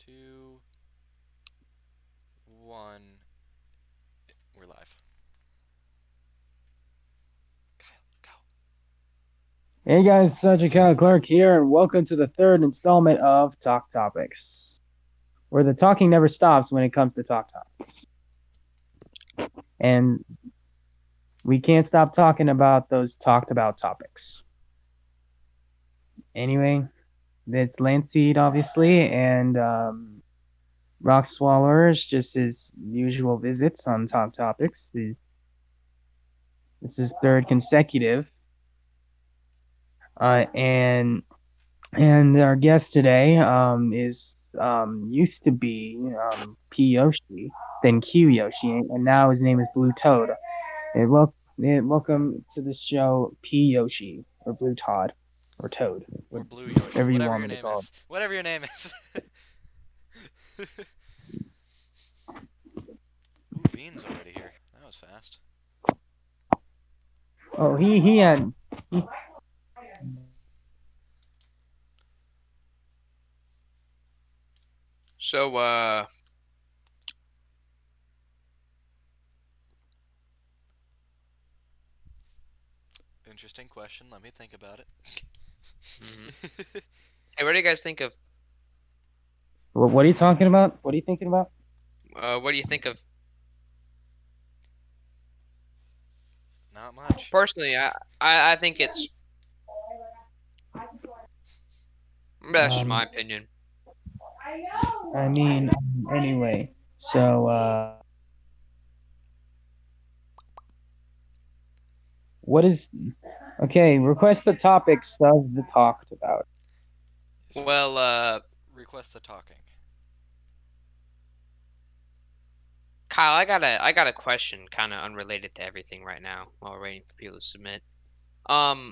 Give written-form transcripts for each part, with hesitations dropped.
two, one. We're live. Kyle, go. Hey guys, Sergeant Kyle Clark here, and welcome to the third installment of Talk Topics, where the talking never stops when it comes to Talk Topics. And we can't stop talking about those talked about topics. Anyway, it's Lanceseed, obviously, and Rock Swallowers, just his usual visits on Talk Topics. This is third consecutive. And our guest today is used to be P Yoshi, then Q Yoshi, and now his name is Blue Toad. Welcome to the show, P Yoshi or Blue Todd or Toad, Or Blue Yoshi, whatever you whatever want your me to name call is. Whatever your name is. Ooh, Bean's already here. That was fast. it. Oh, he had. So, Interesting question. Let me think about it. hey, what do you guys think of? What are you talking about? What are you thinking about? What do you think of? Not much. Personally, I think it's. That's just my opinion. I mean, anyway, so what is okay? Request the topics of the talked about. Well, Request the talking. Kyle, I got a question, kind of unrelated to everything right now. While we're waiting for people to submit. Why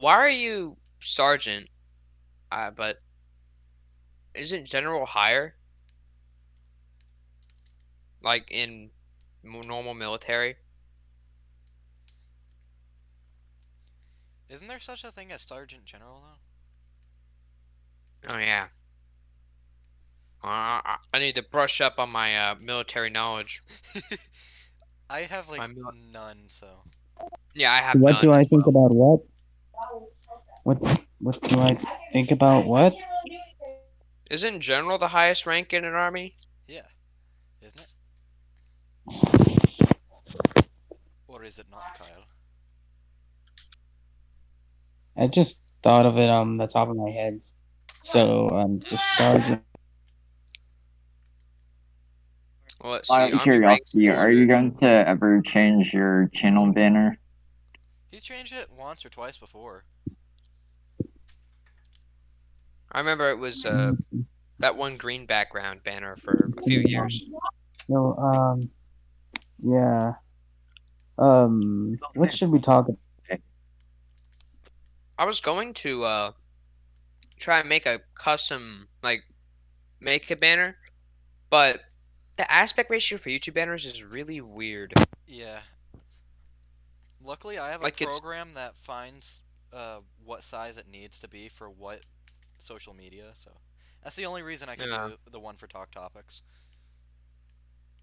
are you sergeant? But isn't general higher? Like in normal military? Isn't there such a thing as Sergeant General, Oh yeah. I need to brush up on my military knowledge. though? I have, like, My none, so. Yeah, I have What none do I as think well. about what? What do I think about what? Isn't general the highest rank in an army? Yeah. Isn't it? Or is it not, Kyle? I just thought of it on the top of my head. So just sergeant. Well, let's Out see. of Army ranks curiosity, are you going to ever change your channel banner? He's changed it once or twice before. I remember it was that one green background banner for a few years. No, yeah. What should we talk about? I was going to try and make a custom make a banner, but the aspect ratio for YouTube banners is really weird. Yeah. Luckily, I have a Like it's program that finds what size it needs to be for what social media, so that's the only reason I can yeah. do the one for Talk Topics.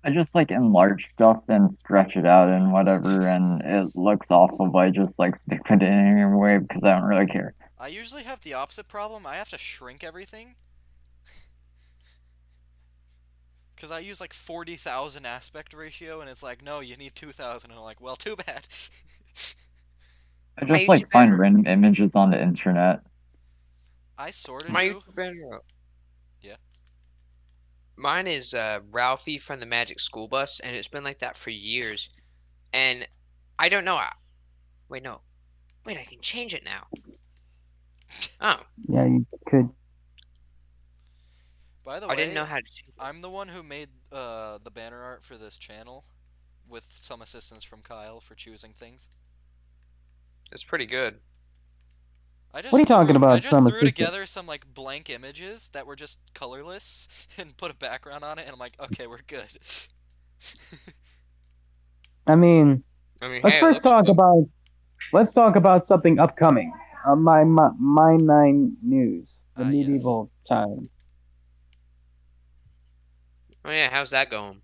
I just like enlarge stuff and stretch it out and whatever, and it looks awful, but I just like stick it in anyway because I don't really care. I usually have the opposite problem. I have to shrink everything. Because I use like 40,000 aspect ratio, and it's like, no, you need 2,000. And I'm like, well, too bad. I My just like YouTube find banner, random images on the internet. I sort of my do. YouTube banner. Yeah. Mine is Ralphie from the Magic School Bus, and it's been like that for years. And I don't know. Wait, no. Wait, I can change it now. Oh, Yeah, you could. By the I didn't way, know how to change it. I'm the one who made the banner art for this channel, with some assistance from Kyle for choosing things. It's pretty good. I just What are you talking threw, I about, just some threw assistant? together some like blank images that were just colorless and put a background on it, and I'm like, okay, we're good. I mean, I mean, let's hey, it first looks talk good. about something upcoming. My Nine News, the Yes. medieval time. Oh yeah, how's that going?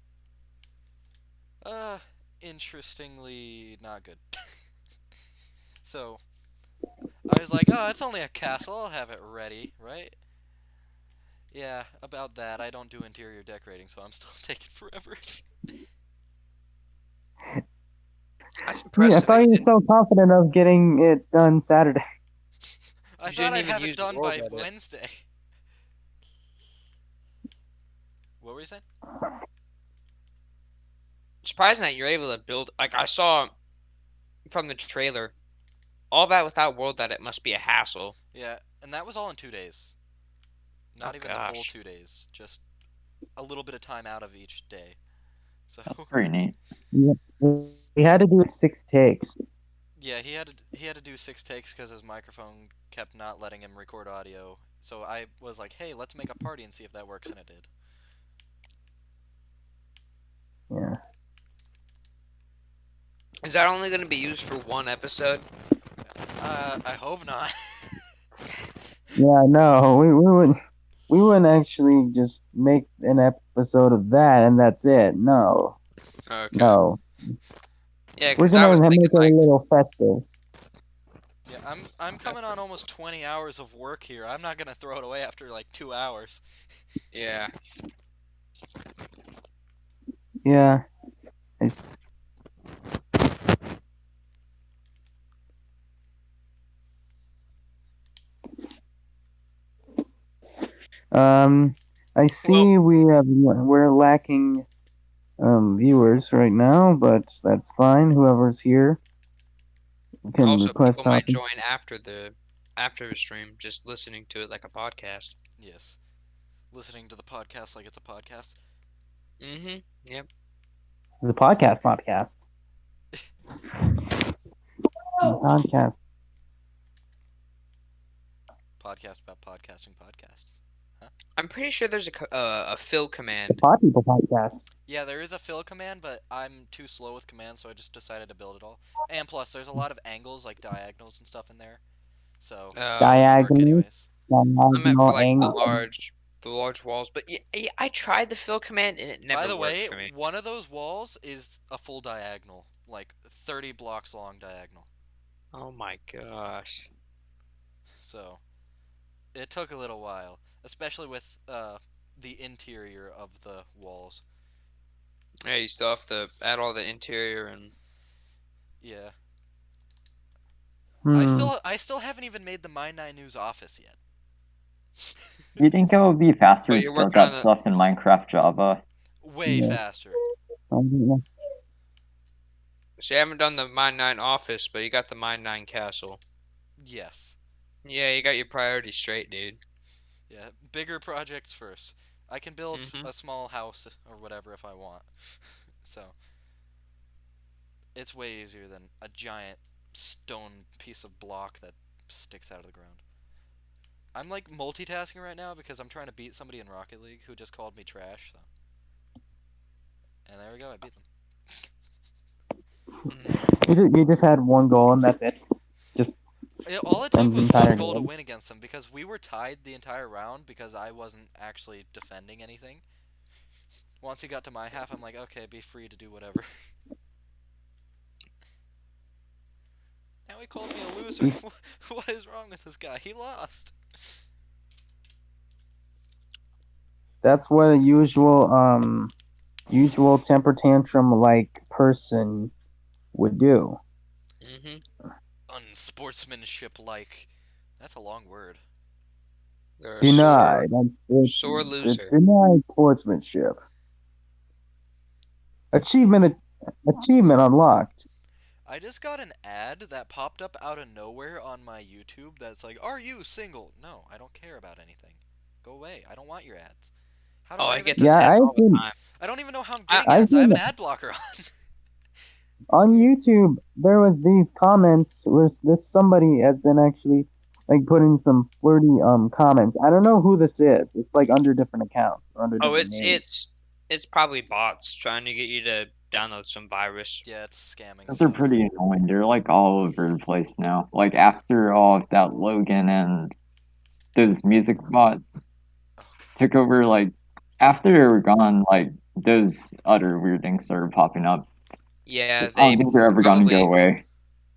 Interestingly, not good. So I was like, oh, it's only a castle. I'll have it ready, right? Yeah, about that. I don't do interior decorating, so I'm still taking forever. That's Yeah, I impressive. thought You you were didn't, so confident of getting it done Saturday. I you thought didn't I'd even have it use the done world by edit. Wednesday. What were you saying? Surprising that you're able to build. Like I saw from the trailer, all that without world edit must be a hassle. Yeah, and that was all in 2 days. Oh Not even the full gosh. 2 days. Just a little bit of time out of each day. So That's pretty neat. Yeah. We had to do it 6 takes. yeah, he had to do 6 takes because his microphone kept not letting him record audio. So I was like, hey, let's make a party and see if that works, and it did. Yeah. Is that only going to be used for one episode? I hope not. Yeah, no, we wouldn't actually just make an episode of that and that's it. No, Okay. no, Yeah, we're because I was gonna thinking make it like, a little festive. Yeah, I'm coming on almost 20 hours of work here. I'm not gonna throw it away after like 2 hours. yeah, Yeah, it's, I see we're lacking viewers right now, but that's fine. Whoever's here can also request people might topics. join after the stream, just listening to it like a podcast. Yes. Listening to the podcast like it's a podcast. Mm-hmm. Yep. It's a podcast. Podcast. Podcast about podcasting podcasts. I'm pretty sure there's a fill command. Pod People podcast. Yeah, there is a fill command, but I'm too slow with commands, so I just decided to build it all. And plus, there's a lot of angles, like diagonals and stuff in there. So, it wouldn't work Diagonal. anyways. I meant Diagonal for like angle. the large walls, but yeah, I tried the fill command and it never By the worked way, for me. one of those walls is a full diagonal. Like, 30 blocks long diagonal. Oh my gosh. So, it took a little while. Especially with, the interior of the walls. Yeah, you still have to add all the interior and Yeah. Hmm. I still haven't even made the Mine 9 News office yet. Do you think it would be faster But to you're build working on that it. stuff in Minecraft Java? Way Yeah. faster. I don't know. So you haven't done the Mine 9 office, but you got the Mine 9 castle. Yes. Yeah, you got your priorities straight, dude. Yeah, bigger projects first. I can build Mhm. a small house or whatever if I want. So, it's way easier than a giant stone piece of block that sticks out of the ground. I'm like multitasking right now because I'm trying to beat somebody in Rocket League who just called me trash. So. And there we go, I beat them. You just had one goal and that's it. All it took And the was entire one goal to game. win against them because we were tied the entire round because I wasn't actually defending anything. Once he got to my half, I'm like, okay, be free to do whatever. Now he called me a loser. What is wrong with this guy? He lost. That's what a usual temper tantrum like person would do. Mm-hmm. Unsportsmanship like. That's a long word. They're a Denied. sore It's loser. denied sportsmanship. Achievement unlocked. I just got an ad that popped up out of nowhere on my YouTube that's like, "Are you single?" No, I don't care about anything. Go away. I don't want your ads. How do Oh, I I even get do those Yeah, that? ads I've all the seen time. I don't even know how I'm I- getting I've ads. I have seen an ad blocker on. on YouTube. There was these comments where this somebody has been actually like putting some flirty comments. I don't know who this is. It's like under different accounts or under Oh, different names. it's probably bots trying to get you to download some virus. Yeah, it's scamming. Those are stuff. pretty annoying. They're like all over the place now. Like after all of that Logan and those music bots Oh, God. took over like After they were gone, like those other weird things started popping up. Yeah, I don't they think they're ever gonna go probably. away.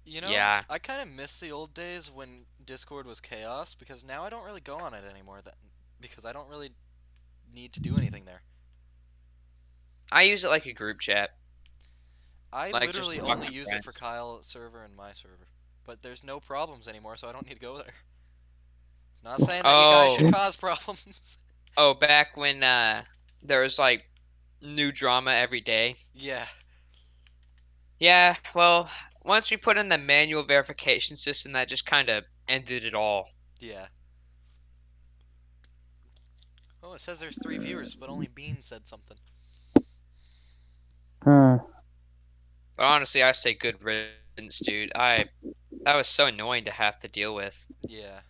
You know, Yeah. I kind of miss the old days when Discord was chaos because now I don't really go on it anymore. Because I don't really need to do anything there. I use it like a group chat. I Like, just literally to talk only to use it for friends. Kyle's server and my server. But there's no problems anymore, so I don't need to go there. Not saying that you guys should Oh, cause problems. oh, back when there was like new drama every day. Yeah, Yeah, well, once we put in the manual verification system, that just kind of ended it all. yeah. Oh, it says there's 3 viewers, but only Bean said something. Huh. But honestly, I say good riddance, dude. That was so annoying to have to deal with, Yeah,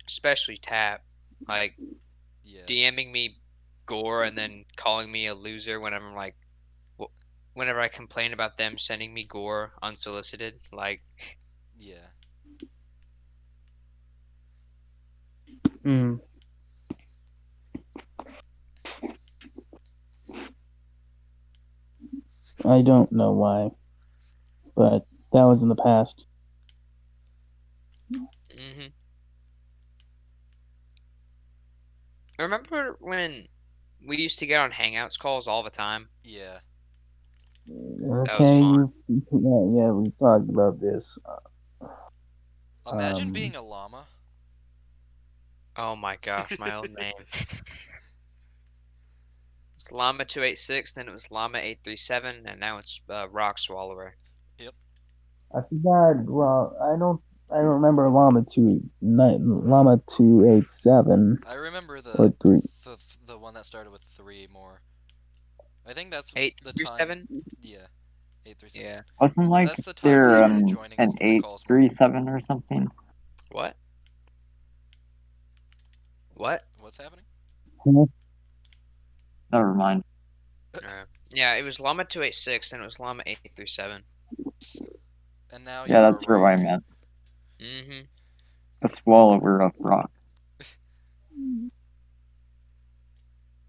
especially Tap, like yeah. DMing me gore and then calling me a loser whenever I'm like, whenever I complain about them sending me gore unsolicited. Like, Yeah. Hmm. I don't know why, but that was in the past. mhm. Remember when we used to get on Hangouts calls all the time? Yeah. That was Okay, fun. yeah, we talked about this. Imagine being a llama. Oh my gosh, my old name. It's Llama 286, then it was Llama 837, and now it's Rock Swallower. I forgot. Well, I don't remember Llama 287 I remember or 3. the one that started with 3 more. I think that's the time. 837? Yeah, 837. Yeah. Wasn't like That's the time we there started joining an the calls more. 837 or something? What? What? What's happening? Never mind. Yeah, it was Llama 286, then it was Llama 837. And now Yeah, you're that's a rogue. what I meant. Mm-hmm. A swallower of rock.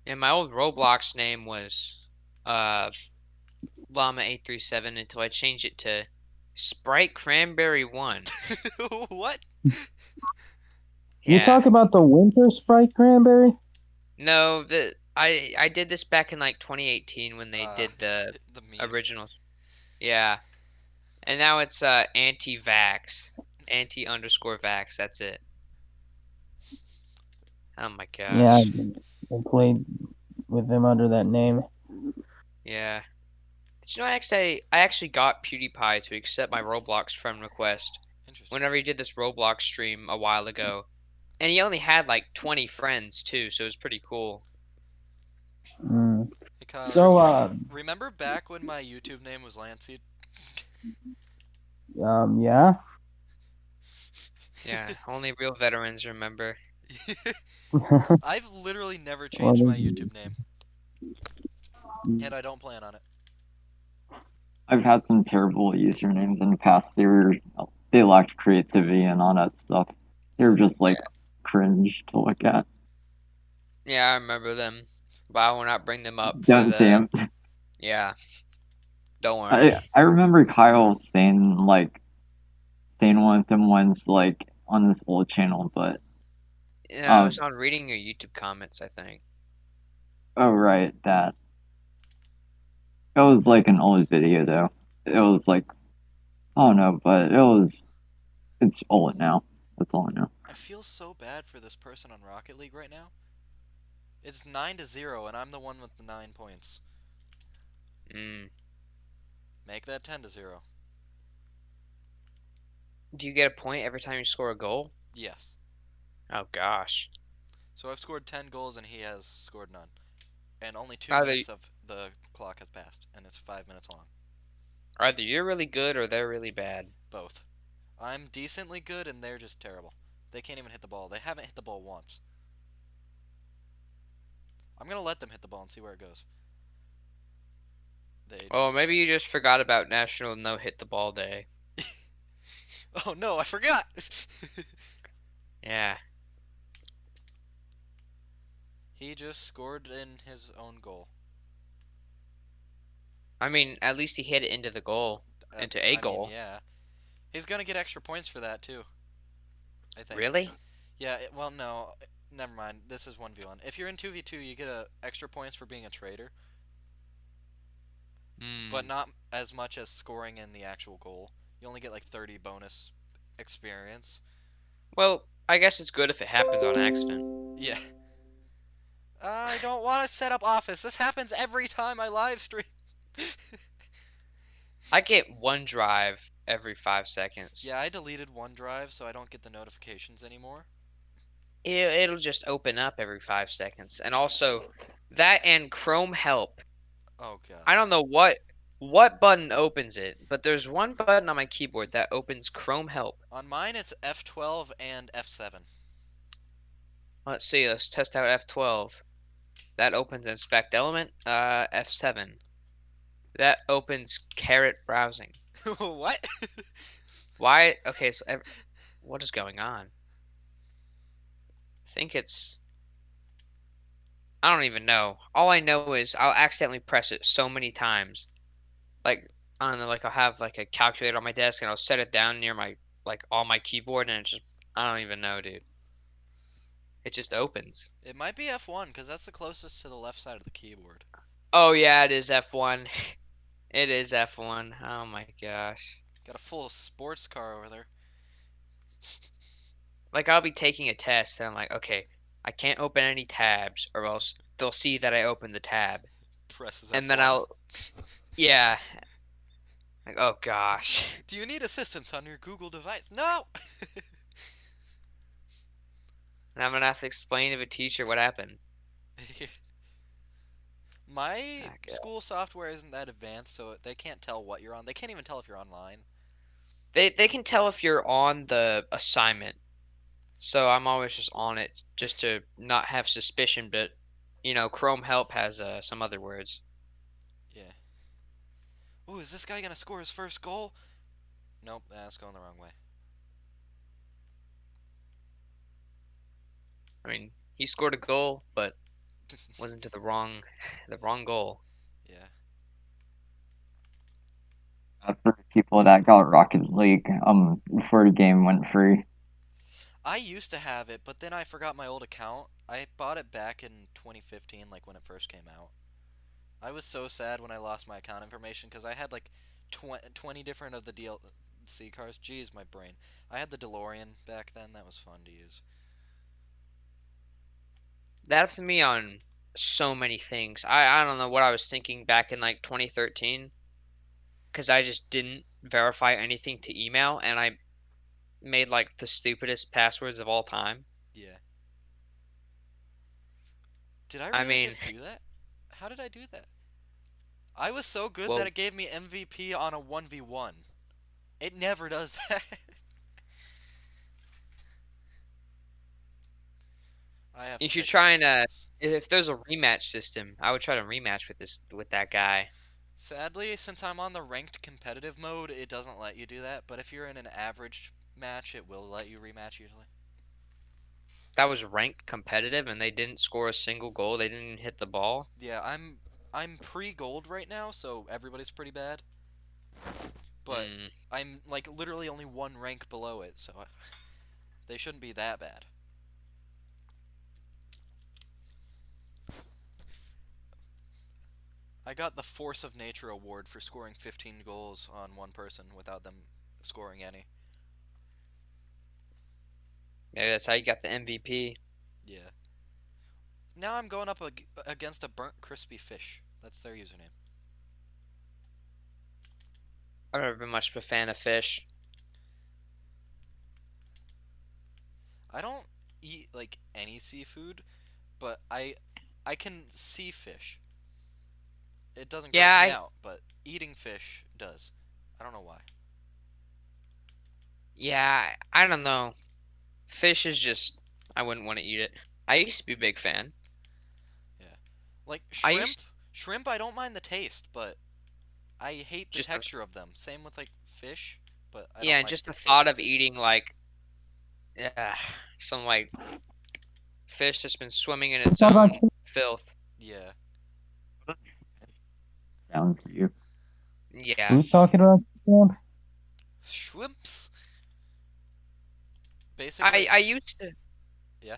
And my old Roblox name was Llama 837 until I changed it to Sprite Cranberry 1. What? You Yeah. talk about the winter Sprite cranberry? No, I did this back in like 2018 when they did the meme. originals. Yeah. And now it's anti-vax. Anti_vax, that's it. Oh my Yeah, gosh. I played with him under that name. Yeah. Did you know I actually got PewDiePie to accept my Roblox friend request Interesting. whenever he did this Roblox stream a while ago. And he only had like 20 friends too, so it was pretty cool. Mm. Hey, Kyle, So, remember back when my YouTube name was Lanceed? yeah. Yeah, only real veterans remember. I've literally never changed my YouTube name, and I don't plan on it. I've had some terrible usernames in the past. They lacked creativity and all that stuff. They were just like cringe to look at. Yeah, I remember them. But I will not bring them up for Don't the. see them. Yeah. Don't worry. I remember Kyle saying one of them once like on this old channel, but Yeah, I was on reading your YouTube comments, I think. oh right, that. It was like an old video though. It was like I don't know, but it's old now. That's all I know. I feel so bad for this person on Rocket League right now. It's 9-0, and I'm the one with the 9 points. Make that 10-0. Do you get a point every time you score a goal? Yes. Oh gosh. So I've scored 10 goals and he has scored none. And only 2 Are minutes of the clock has passed, and it's 5 minutes long. Either you're really good or they're really bad. Both. I'm decently good and they're just terrible. They can't even hit the ball. They haven't hit the ball once. I'm gonna let them hit the ball and see where it goes. Oh, maybe you just forgot about National No Hit the Ball Day. Oh no, I forgot! Yeah. He just scored in his own goal. I mean, at least he hit it into the goal, into a I goal. mean, yeah. He's gonna get extra points for that too. I think. Really? Yeah. Well, no. Never mind. This is 1v1. If you're in 2v2, you get extra points for being a traitor, but Hmm. not as much as scoring in the actual goal. You only get like 30 bonus experience. Well, I guess it's good if it happens on accident. Yeah. I don't want to set up Office. This happens every time I live stream. I get OneDrive every 5 seconds. Yeah, I deleted OneDrive so I don't get the notifications anymore. It'll just open up every 5 seconds. And also, that and Chrome Help. Oh god. I don't know what button opens it, but there's one button on my keyboard that opens Chrome Help. On mine, it's F12 and F7. Let's see. Let's test out F12. That opens Inspect Element. F7. That opens Caret Browsing. What? Why? Okay, so what is going on? I think it's. I don't even know. All I know is I'll accidentally press it so many times. Like, I don't know, like I'll have like a calculator on my desk and I'll set it down near my, like, on my keyboard and it just, I don't even know, dude. It just opens. It might be F1 because that's the closest to the left side of the keyboard. Oh yeah, it is F1. It is F1. Oh my gosh. Got a full sports car over there. Like, I'll be taking a test and I'm like, okay, I can't open any tabs or else they'll see that I opened the tab. Presses And F1. then yeah. Like, oh gosh. Do you need assistance on your Google device? No! And I'm gonna have to explain to the teacher what happened. My Okay. school software isn't that advanced, so they can't tell what you're on. They can't even tell if you're online. They can tell if you're on the assignment. So I'm always just on it just to not have suspicion, but you know, Chrome Help has some other words. Yeah. Ooh, is this guy gonna score his first goal? Nope, that's going the wrong way. I mean, he scored a goal, but wasn't to the wrong goal. Yeah. For people that got Rocket League, before the game went free. I used to have it, but then I forgot my old account. I bought it back in 2015, like when it first came out. I was so sad when I lost my account information because I had like 20 different of the DLC cars. Jeez, my brain. I had the DeLorean back then. That was fun to use. That happened to me on so many things. I don't know what I was thinking back in like 2013, because I just didn't verify anything to email, and I made like the stupidest passwords of all time. Yeah. Did I I really mean, just do that? How did I do that? I was so good well, that it gave me MVP on a 1v1. It never does that. I have to if you're take trying to, this. if there's a rematch system, I would try to rematch with that guy. Sadly, since I'm on the ranked competitive mode, it doesn't let you do that. But if you're in an average match, it will let you rematch usually. That was ranked competitive, and they didn't score a single goal. They didn't even hit the ball. Yeah, I'm pre-gold right now, so everybody's pretty bad. But I'm like literally only one rank below it, so they shouldn't be that bad. I got the Force of Nature award for scoring 15 goals on one person without them scoring any. Maybe that's how you got the MVP. Yeah. Now I'm going up against a burnt crispy fish. That's their username. I've never been much of a fan of fish. I don't eat like any seafood, but I can see fish. It doesn't gross Yeah, me out, but eating fish does. I don't know why. yeah, I don't know. Fish is just, I wouldn't want to eat it. I used to be a big fan. Like I shrimp, used shrimp I don't mind the taste, but I hate the just texture of them. Same with like fish, but I yeah, don't and like just the the taste thought of fish. eating like some like fish that's been swimming in its Starbucks own filth. Yeah. Sounds to you. Yeah. Who's talking about Sam? Shrimps. Basically. I used to. Yeah.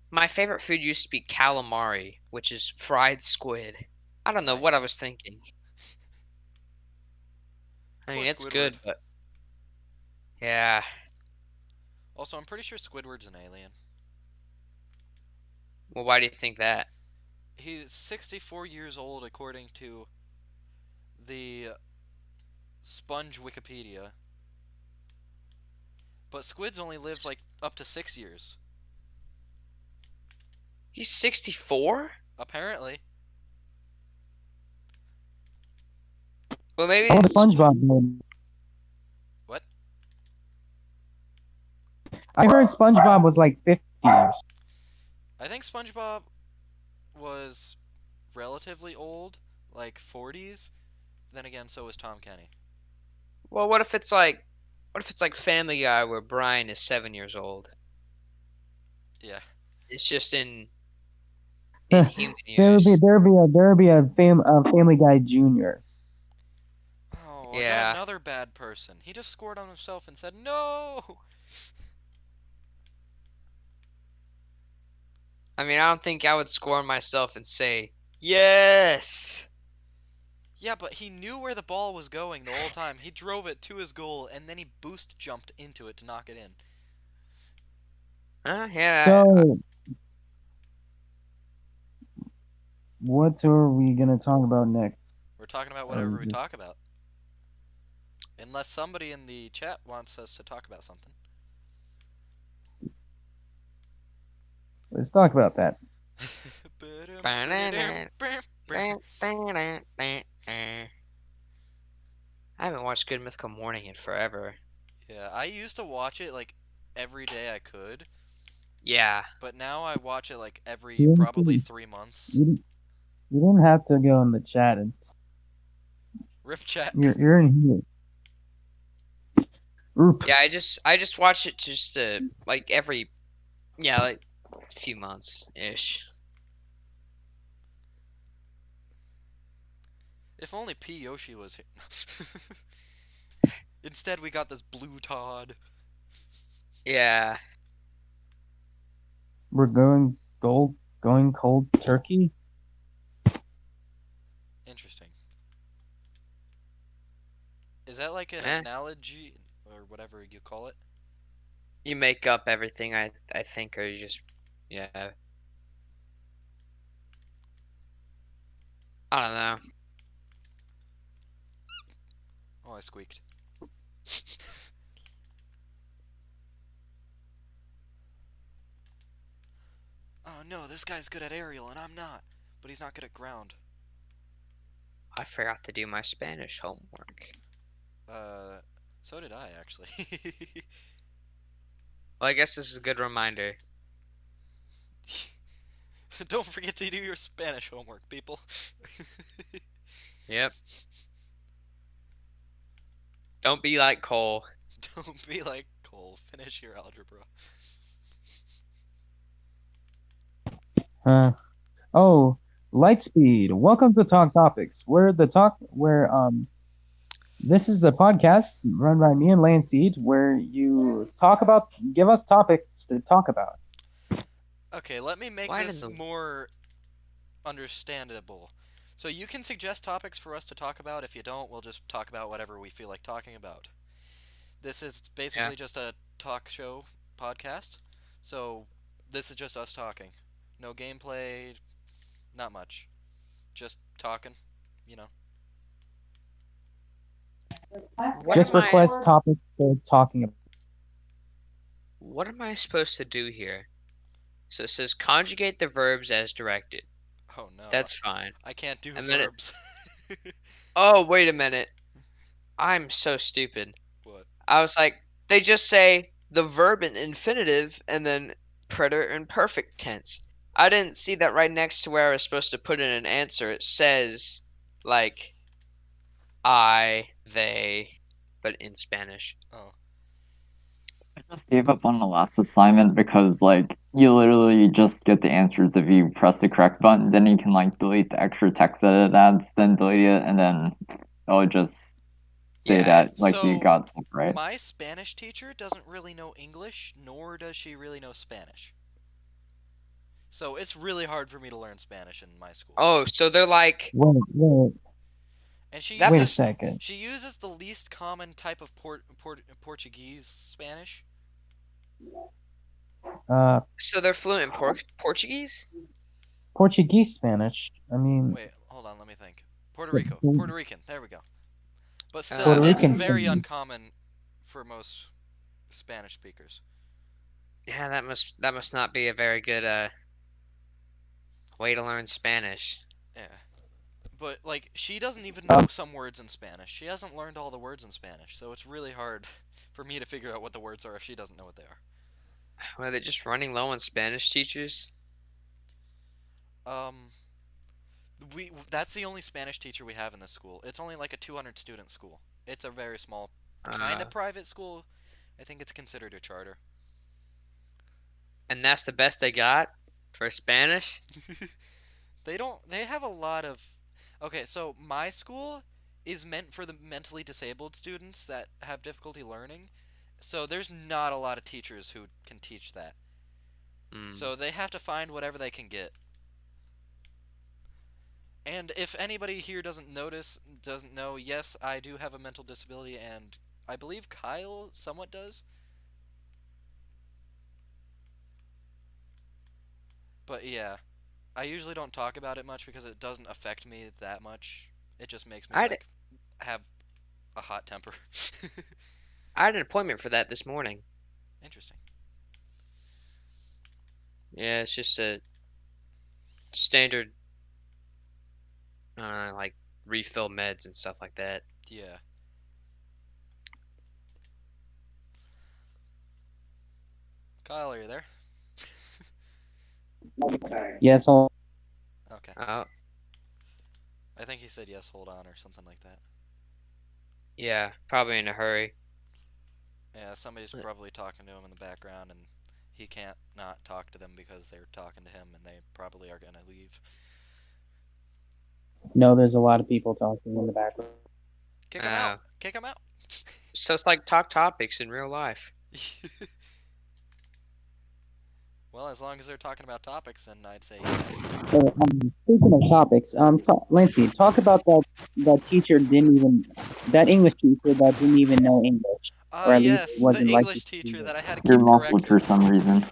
My favorite food used to be calamari, which is fried squid. I don't know what I Nice. was thinking. I mean, Poor it's Squidward. good, but yeah. Also, I'm pretty sure Squidward's an alien. Well, why do you think that? He's 64 years old according to the Sponge Wikipedia. But squids only live like up to 6 years. He's 64? Apparently. Well, maybe Oh, the it's- SpongeBob one. What? I heard SpongeBob was like 50 years. I think SpongeBob was relatively old, like 40s. Then again, so was Tom Kenny. Well, what if it's like Family Guy where Brian is 7 years old? Yeah. It's just in There human would years. be a Family Guy Junior. Oh, I Yeah. got another bad person. He just scored on himself and said no. I mean, I don't think I would score myself and say yes. Yeah, but he knew where the ball was going the whole time. He drove it to his goal and then he boost jumped into it to knock it in. Yeah. So, what are we gonna talk about next? We're talking about whatever we talk about. Unless somebody in the chat wants us to talk about something. Let's talk about that. I haven't watched Good Mythical Morning in forever. Yeah, I used to watch it like every day I could, Yeah. but now I watch it like every Yeah, probably please. 3 months. You don't have to go in the chat. And Riff chat. you're in here. Oop. Yeah, I just watch it just like every like few months ish. If only P Yoshi was here. Instead, we got this blue Todd. Yeah. We're going cold turkey. Interesting. Is that like an Eh. analogy or whatever you call it? You make up everything I think, or you just yeah. I don't know. Oh, I squeaked. Oh no, this guy's good at aerial and I'm not. But he's not good at ground. I forgot to do my Spanish homework. So did I actually. Well, I guess this is a good reminder. Don't forget to do your Spanish homework, people. Yep. Don't be like Cole. Don't be like Cole. Finish your algebra. Oh, Lightspeed. Welcome to Talk Topics. This is a podcast run by me and Lance Seed where you give us topics to talk about. Okay, let me make Why this did the- more understandable. So you can suggest topics for us to talk about. If you don't, we'll just talk about whatever we feel like talking about. This is basically just a talk show podcast. So this is just us talking. No gameplay, not much. Just talking, you know. What Just am I- request topics for talking about. What am I supposed to do here? So it says conjugate the verbs as directed. Oh no. That's fine. I can't do And then it- verbs. Oh, wait a minute. I'm so stupid. What? I was like, they just say the verb in infinitive and then preterite in perfect tense. I didn't see that right next to where I was supposed to put in an answer. It says, like, I, they, but in Spanish. Oh. I just gave up on the last assignment because like you literally just get the answers if you press the correct button. Then you can like delete the extra text that it adds, then delete it, and then it'll just say Yeah. that like you So, got something right. my Spanish teacher doesn't really know English, nor does she really know Spanish. So it's really hard for me to learn Spanish in my school. Oh, so they're like Wait, And she That wait a uses must- second. she uses the least common type of Portuguese Spanish. so they're fluent in Portuguese? Portuguese Spanish. I mean, Wait, hold on, let me think. Puerto Yeah, Rico, Puerto- Puerto Rican. There we go. But still, Puerto it's Rican very Spanish. uncommon for most Spanish speakers. Yeah, that must not be a very good way to learn Spanish. Yeah. But like she doesn't even know some words in Spanish. She hasn't learned all the words in Spanish, so it's really hard for me to figure out what the words are if she doesn't know what they are. Are they just running low on Spanish teachers? Um that's the only Spanish teacher we have in this school. It's only like a 200 student school. It's a very small kind Uh, of private school. I think it's considered a charter. and that's the best they got for Spanish? They have a lot of Okay, so my school is meant for the mentally disabled students that have difficulty learning. So there's not a lot of teachers who can teach that. Hmm. So they have to find whatever they can get. And if anybody here doesn't know, yes, I do have a mental disability, and I believe Kyle somewhat does. But yeah, I usually don't talk about it much because it doesn't affect me that much. It just makes me I'd- like have a hot temper. I had an appointment for that this morning. Interesting. Yeah, it's just a standard, like refill meds and stuff like that. Yeah. Kyle, are you there? yes, Okay. Oh, I think he said yes, hold on, or something like that. yeah, probably in a hurry. Yeah, somebody's But- probably talking to him in the background, and he can't not talk to them because they're talking to him, and they probably are gonna leave. no, there's a lot of people talking in the background. Kick him out! Kick him out! So it's like talk topics in real life. Well, as long as they're talking about topics, then I'd say So, speaking of topics, Lancey, talk about that teacher that English teacher that didn't even know English. Or at least yes, wasn't the like English this teacher either. that I had to You're keep muffled for correcting. some reason. Okay.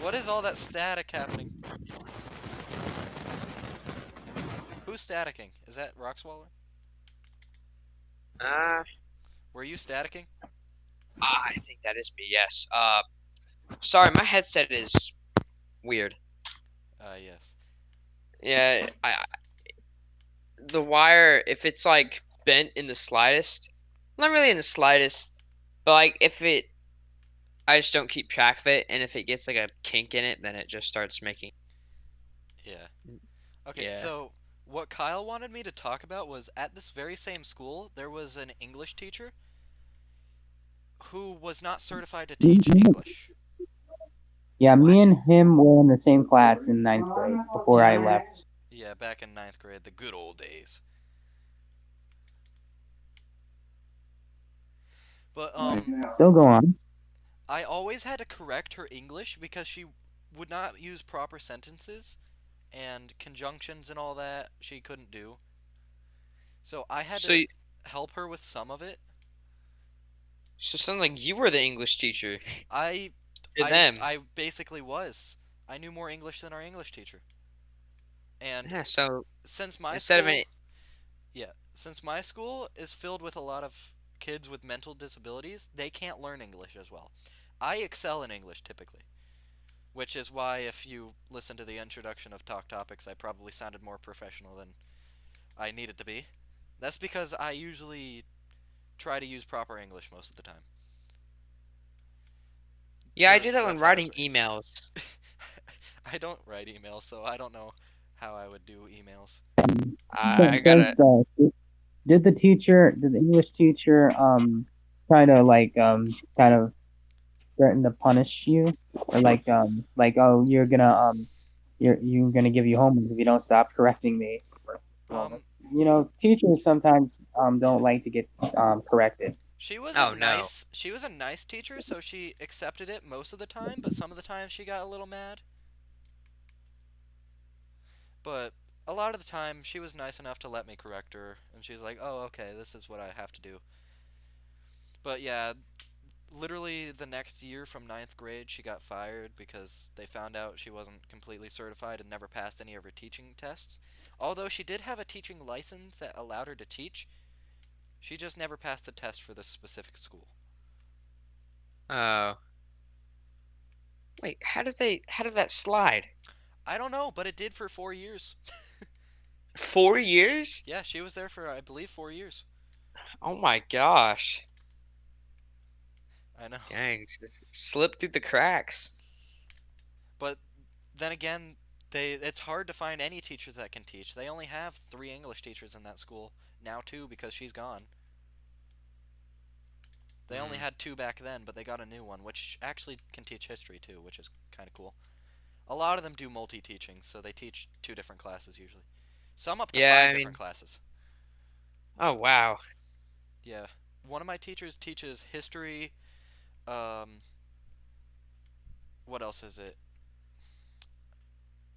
What is all that static happening? Who's staticking? Is that Rockswaller? Were you staticking? I think that is me. Yes. Sorry, my headset is weird. Yes. Yeah, the wire, if it's like bent in the slightest, not really in the slightest, but like I just don't keep track of it, and if it gets like a kink in it, then it just starts making. Yeah. Okay, Yeah. so what Kyle wanted me to talk about was at this very same school, there was an English teacher who was not certified to teach English. Yeah, me and him were in the same class in 9th grade before I left. Yeah, back in 9th grade, the good old days. But, So go on. I always had to correct her English because she would not use proper sentences and conjunctions and all that she couldn't do. So I had So, to you, help her with some of it. so something like you were the English teacher I to them. I basically was. I knew more English than our English teacher. And Yeah. So since my instead school, of an since my school is filled with a lot of kids with mental disabilities, they can't learn English as well. I excel in English typically, which is why if you listen to the introduction of Talk Topics, I probably sounded more professional than I needed to be. That's because I usually try to use proper English most of the time. yeah, I Because do that when that's how I was writing raised. emails. I don't write emails, so I don't know how I would do emails. I gotta. Did the English teacher trying to like kind of threaten to punish you, or like, oh, you're gonna give you homework if you don't stop correcting me. Well, Um, teachers sometimes yeah. don't like to get corrected. Oh no. She was a nice teacher, so she accepted it most of the time, but some of the time she got a little mad. But a lot of the time she was nice enough to let me correct her, and she was like, "Oh, okay, this is what I have to do." But yeah, literally the next year from ninth grade, she got fired because they found out she wasn't completely certified and never passed any of her teaching tests. Although she did have a teaching license that allowed her to teach, she just never passed the test for this specific school. Oh. Wait, how did that slide? I don't know, but it did for 4 years. 4 years? Yeah, she was there for, I believe, 4 years. Oh my gosh. I know. Dang, slipped through the cracks. But then again, it's hard to find any teachers that can teach. They only have 3 English teachers in that school. Now 2 because she's gone. They only Mm. had 2 back then, but they got a new one, which actually can teach history too, which is kind of cool. A lot of them do multi-teaching, so they teach 2 different classes usually. Some up to Yeah, 5 I different mean, classes. oh wow. Yeah. One of my teachers teaches history, um, what else is it?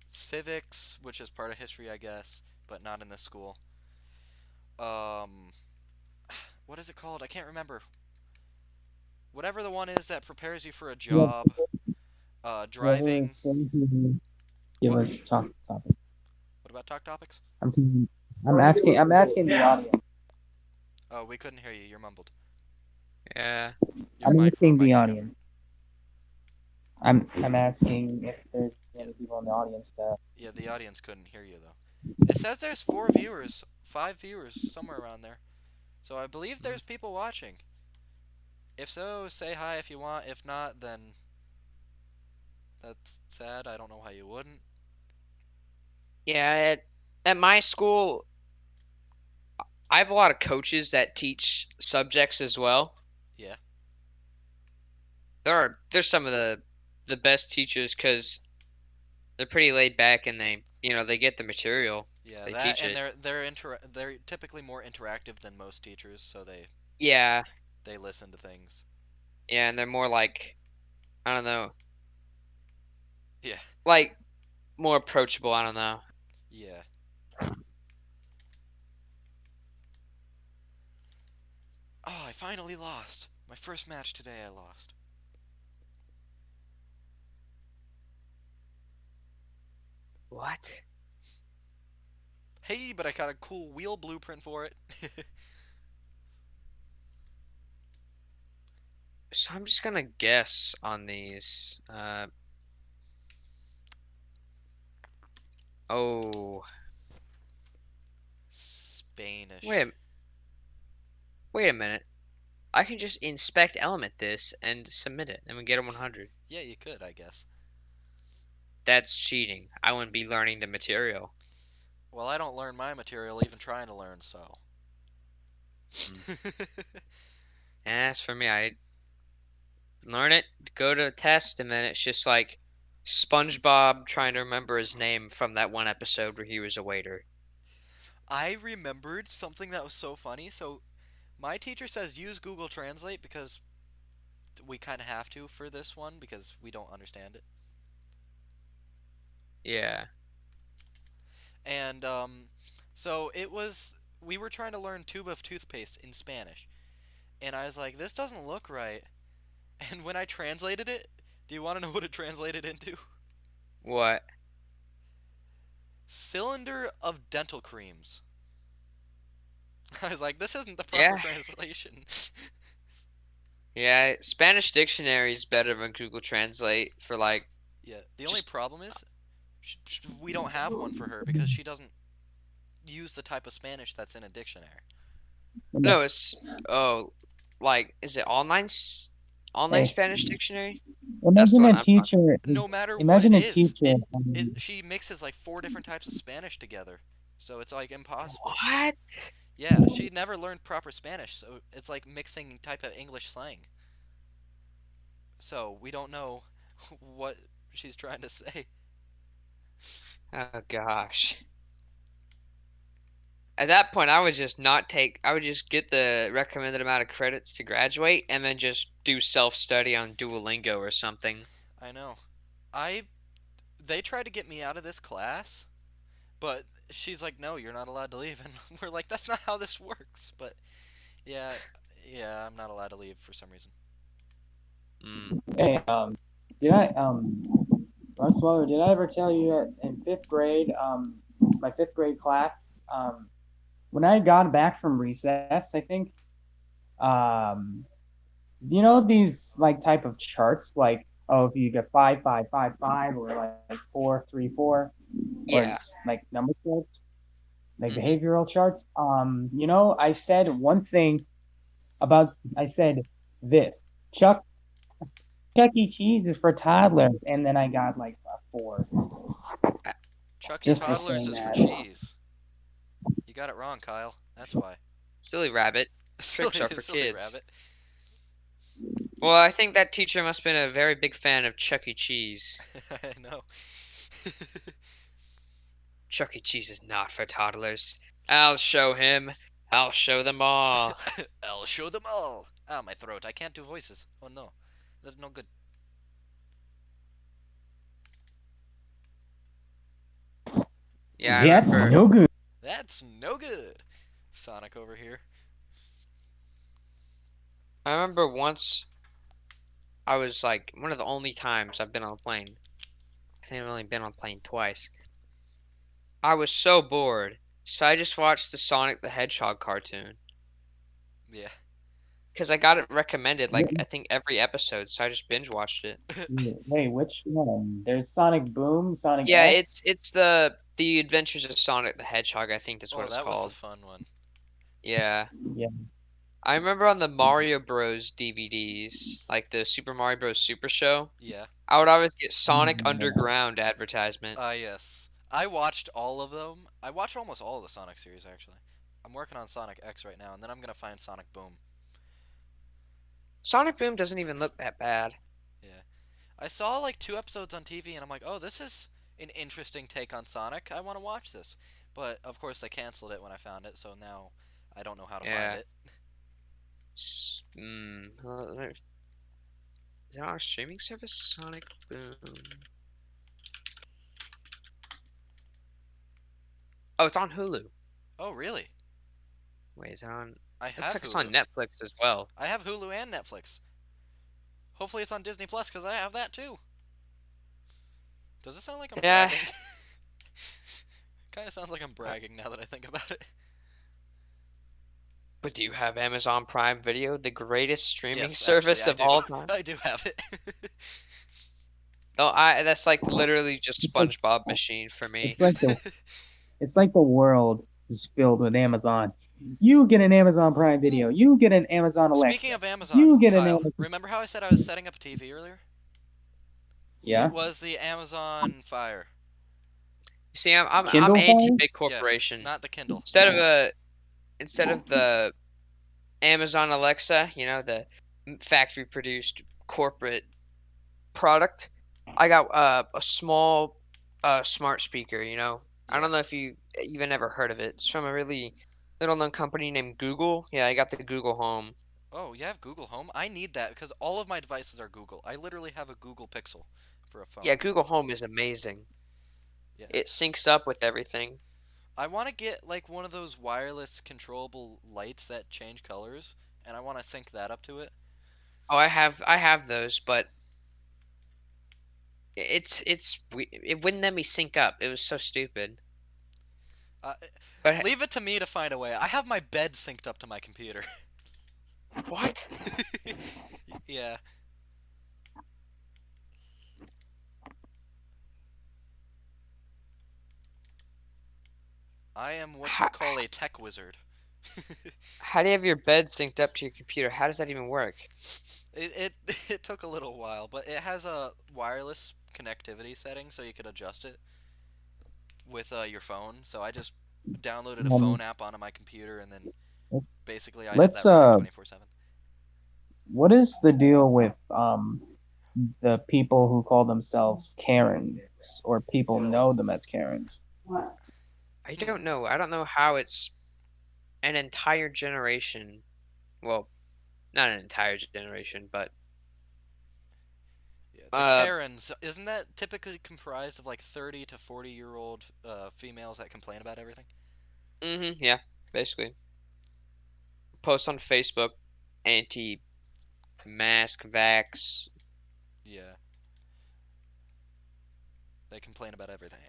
Civics, which is part of history, I guess, but not in this school. Um, what is it called? I can't remember. Whatever the one is that prepares you for a Whoever, job. whoever Driving. is still here, give What? us talk topic. What about talk topics? I'm asking the audience. Oh, we couldn't hear you. You're mumbled. Yeah. Your I'm microphone asking might the be covered. audience. I'm asking if there's Yeah. any people in the audience that. Yeah, the audience couldn't hear you though. It says there's 4 viewers, 5 viewers, somewhere around there. So I believe there's people watching. If so, say hi if you want. If not, then that's sad. I don't know why you wouldn't. Yeah, at my school, I have a lot of coaches that teach subjects as well. Yeah. They're some of the best teachers because they're pretty laid back and they get the material. Yeah, They that teach and it. they're typically more interactive than most teachers, so Yeah, they listen to things. yeah, and they're more like, I don't know, Yeah. like more approachable. I don't know. Yeah. Oh, I finally lost. My first match today I lost. What? Hey, but I got a cool wheel blueprint for it. So I'm just gonna guess on these. Oh, Spanish. wait a minute. I can just inspect element this and submit it, and we get a 100. Yeah, you could, I guess. That's cheating. I wouldn't be learning the material. Well, I don't learn my material even trying to learn, so. And as for me, I learn it, go to a test, and then it's just like SpongeBob trying to remember his name from that one episode where he was a waiter. I remembered something that was so funny. So, my teacher says use Google Translate because we kind of have to for this one because we don't understand it. Yeah. And so we were trying to learn tube of toothpaste in Spanish, and I was like, this doesn't look right. And when I translated it, do you want to know what it translated into? What? Cylinder of dental creams. I was like, this isn't the proper Yeah. translation. Yeah, Spanish dictionary is better than Google Translate for like Yeah, the only just problem is we don't have one for her because she doesn't use the type of Spanish that's in a dictionary. no, it's like is it online Hey, Spanish dictionary? That's the imagine one a I'm talking. teacher. No matter what Imagine it a is, teacher. she mixes like 4 different types of Spanish together, so it's like impossible. What? Yeah, she never learned proper Spanish, so it's like mixing type of English slang. So we don't know what she's trying to say. Oh gosh. At that point, I would just not take. I would just get the recommended amount of credits to graduate, and then just do self-study on Duolingo or something. I know. I They tried to get me out of this class, but she's like, "No, you're not allowed to leave." And we're like, "That's not how this works." But yeah, yeah, I'm not allowed to leave for some reason. Mm. Hey, did I Russell, did I ever tell you that in fifth grade, my fifth grade class, when I got back from recess, I think, um, you know these like type of charts, like oh, if you get 5, 5, 5, 5, or like 4, 3, 4, or Yeah. it's like number charts, like Mhm. behavioral charts. I said one thing I said this Chuck E. Cheese is for toddlers, and then I got like a 4 Chucky just for Toddlers saying is for that. cheese. You got it wrong, Kyle. That's why. Silly rabbit. Tricks silly, are for silly kids. rabbit. Well, I think that teacher must have been a very big fan of Chuck E. Cheese. I know. Chuck E. Cheese is not for toddlers. I'll show him. I'll show them all. I'll show them all. Ah, my throat. I can't do voices. Oh no, that's no good. Yeah, I That's remember. no good. That's no good. Sonic over here. I remember once I was like one of the only times I've been on a plane. I think I've only been on a plane twice. I was so bored, so I just watched the Sonic the Hedgehog cartoon Yeah. because I got it recommended like I think every episode, so I just binge watched it. Wait, which one? There's Sonic Boom, Sonic Yeah, X. it's the Adventures of Sonic the Hedgehog. I think that's what Oh, it's that was the called. fun one. Yeah. Yeah. I remember on the Mario Bros. DVDs, like the Super Mario Bros. Super Show, Yeah. I would always get Sonic Yeah. Underground advertisement. Yes. I watched all of them. I watched almost all of the Sonic series actually. I'm working on Sonic X right now, and then I'm gonna find Sonic Boom. Sonic Boom doesn't even look that bad. Yeah. I saw like 2 episodes on TV, and I'm like, oh, this is an interesting take on Sonic. I want to watch this. But of course, I canceled it when I found it, so now I don't know how to Yeah. find it. Is it on our streaming service? Sonic Boom. Oh, it's on Hulu. Oh, really? Wait, is it on? I Looks have like Hulu. it's on Netflix as well. I have Hulu and Netflix. Hopefully, it's on Disney Plus because I have that too. Does it sound like I'm Yeah. bragging? Kind of sounds like I'm bragging now that I think about it. But do you have Amazon Prime Video, the greatest streaming Yes, service actually, of I do. all time? I do have it. No, that's like literally just It's like- SpongeBob machine for me. It's like the world is filled with Amazon. You get an Amazon Prime Video. You get an Amazon Alexa. Speaking of Amazon, You get an Kyle, Amazon- remember how I said I was setting up a TV earlier? Yeah. It was the Amazon Fire, You see, I'm Kindle anti Fire? big corporation. not the Kindle. Instead of the Amazon Alexa, you know, the factory produced corporate product, I got a small smart speaker, you know. I don't know if you even ever heard of it. It's from a really little known company named Google. Yeah, I got the Google Home. Oh, you have Google Home? I need that because all of my devices are Google. I literally have a Google Pixel for a phone. Yeah, Google Home is amazing. Yeah. It syncs up with everything. I want to get like one of those wireless controllable lights that change colors, and I want to sync that up to it. Oh, I have those, but it wouldn't let me sync up. It was so stupid. But Leave it to me to find a way. I have my bed synced up to my computer. what? Yeah. I am what you call a tech wizard. How do you have your bed synced up to your computer? How does that even work? It took a little while, but it has a wireless connectivity setting, so you could adjust it with your phone. So I just downloaded a Um, phone app onto my computer, and then let's- basically I have let's that running 24/7. what is the deal with the people who call themselves Karens, or people know them as Karens? I don't know. I don't know how it's an entire generation. Well, not an entire generation, but Yeah, the Karens, isn't that typically comprised of like 30 to 40-year-old females that complain about everything? yeah, basically. Post on Facebook, anti-mask vax. Yeah. They complain about everything.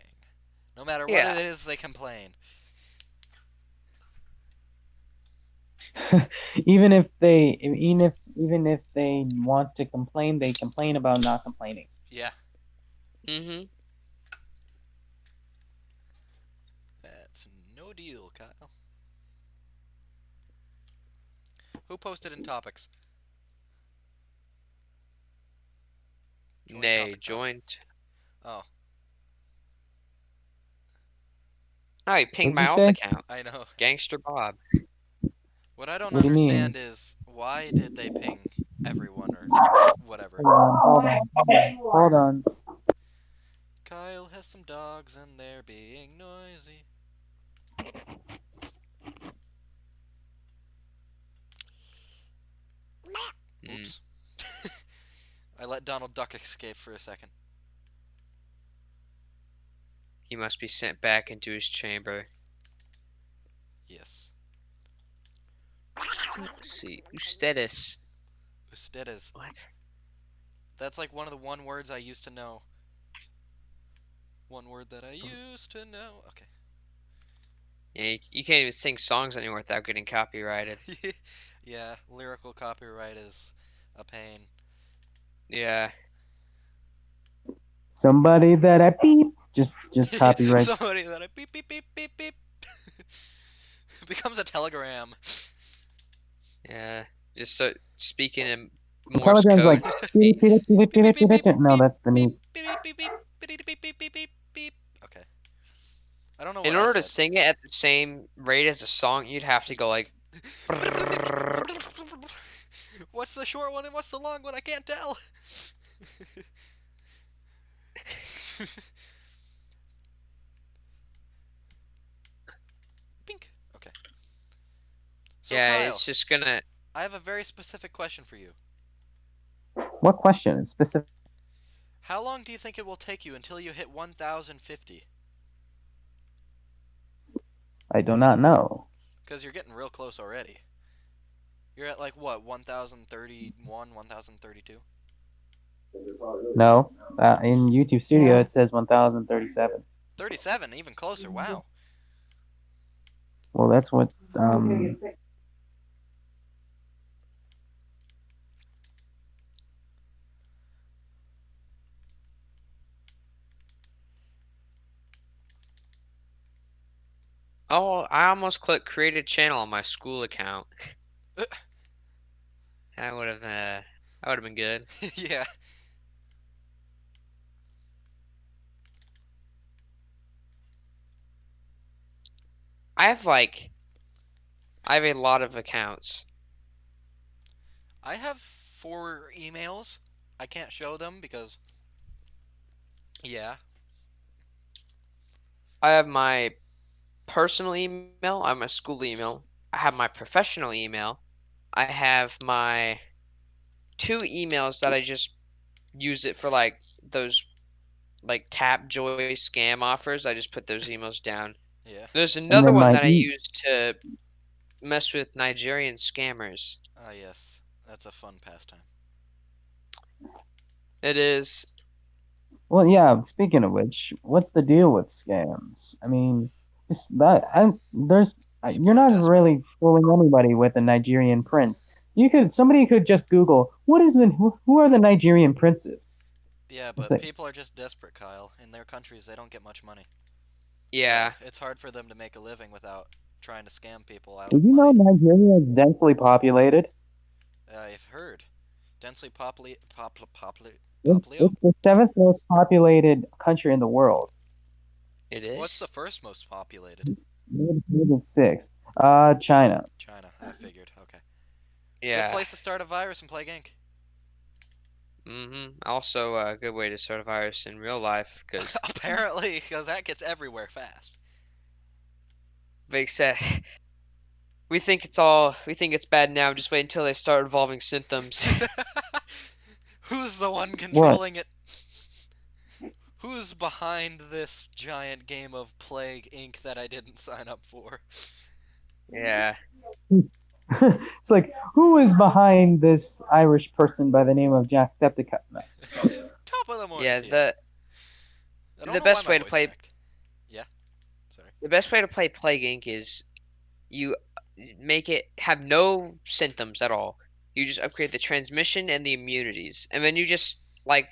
No matter what Yeah. it is, they complain. even if they want to complain, they complain about not complaining. Yeah. Mm-hmm. That's no deal, Kyle. Who posted in topics? Join Nay, topic, bro. joint. Oh, Oh, he pinged What'd my you alt say? account. I know. Gangster Bob. What I don't What do you mean? understand is why did they ping everyone or whatever? Hold on. Kyle has some dogs and they're being noisy. Oops. I let Donald Duck escape for a second. He must be sent back into his chamber. Yes. Let's see. Ustedes. Ustedes. What? That's like one of the one words I used to know. One word that I used to know. Okay. Yeah, you can't even sing songs anymore without getting copyrighted. Yeah, lyrical copyright is a pain. Yeah. Somebody that I beep just copyright. Somebody that I beep beep beep beep beep becomes a telegram. Yeah. Just so speaking in Morse Telegram's code. like beep, beep, beep, beep, beep, beep, beep. No, that's the new. Beep beep beep beep beep beep beep beep beep. Okay. I don't know what In I order to said. sing it at the same rate as a song, you'd have to go like. What's the short one and what's the long one? I can't tell. Pink. Okay. So Yeah, Kyle, it's just gonna. I have a very specific question for you. What question is specific? How long do you think it will take you until you hit 1,050? I do not know. Because you're getting real close already. You're at like what, 1,031, 1,032? No, in YouTube Studio it says 1037. 37, even closer. Wow. Well, that's what Oh, I almost clicked create a channel on my school account. That would have been good. Yeah. I have a lot of accounts. I have 4 emails. I can't show them because. Yeah. I have my personal email, I have my school email, I have my professional email, I have my 2 emails that I just use it for like those like Tapjoy scam offers. I just put those emails down. Yeah. There's another then one my that I use to mess with Nigerian scammers. Ah, yes. That's a fun pastime. It is. Well, yeah. Speaking of which, what's the deal with scams? I mean, People you're are not desperate. really fooling anybody with a Nigerian prince. Somebody could just Google who are the Nigerian princes. Yeah, That's but it. people are just desperate, Kyle. In their countries, they don't get much money. Yeah. So it's hard for them to make a living without trying to scam people out Did of you know money. Nigeria is densely populated? I've heard. Densely populated. It's the 7th most populated country in the world. It is. What's the first most populated? Maybe sixth. China. China. I figured. Okay. Good Yeah. place to start a virus and Plague Inc. Also, a good way to start a virus in real life, because Apparently, because that gets everywhere fast. Vic said we think it's bad now. Just wait until they start involving symptoms. Who's the one What? controlling it? Who's behind this giant game of Plague Inc. that I didn't sign up for? Yeah. It's like, who is behind this Irish person by the name of Jacksepticeye? No. Top of the morning. Yeah. to you. The I don't the know best why my way to voice play cracked. Yeah. Sorry. the best way to play Plague Inc. is you make it have no symptoms at all. You just upgrade the transmission and the immunities, and then you just like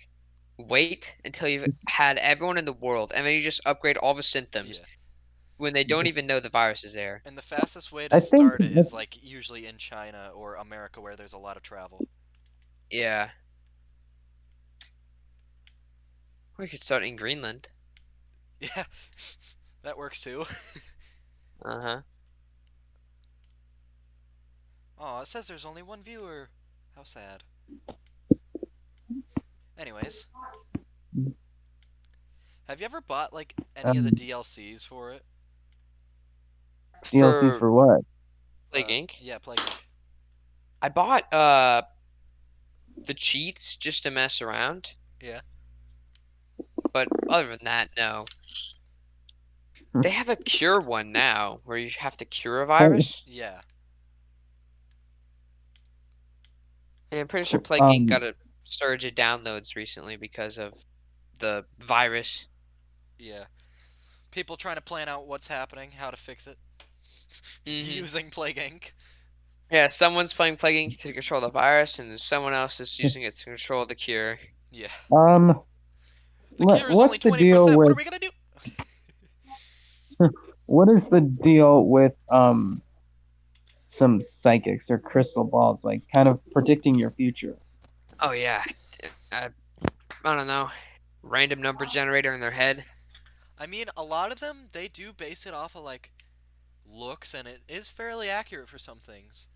wait until you've had everyone in the world, and then you just upgrade all the symptoms Yeah. when they don't even know the virus is there. And the fastest way I to think start it is like usually in China or America where there's a lot of travel. Yeah. We could start in Greenland. Yeah. That works too. Uh-huh. Oh, it says there's only one viewer. How sad. Anyways, have you ever bought like any of the DLCs for it? DLC for what? Plague Inc. Yeah, Plague Inc. I bought the cheats just to mess around. Yeah. But other than that, no. They have a cure one now where you have to cure a virus. Yeah. And I'm pretty sure Plague Inc. got a surge of downloads recently because of the virus. Yeah. People trying to plan out what's happening, how to fix it, using Plague Inc. Yeah, someone's playing Plague Inc. to control the virus, and someone else is using it to control the cure. Yeah. The cure is only what's the 20%. deal What are with we gonna do? what is the deal with some psychics or crystal balls, like kind of predicting your future? Oh yeah, I don't know, random number generator in their head. I mean, a lot of them, they do base it off of like looks, and it is fairly accurate for some things,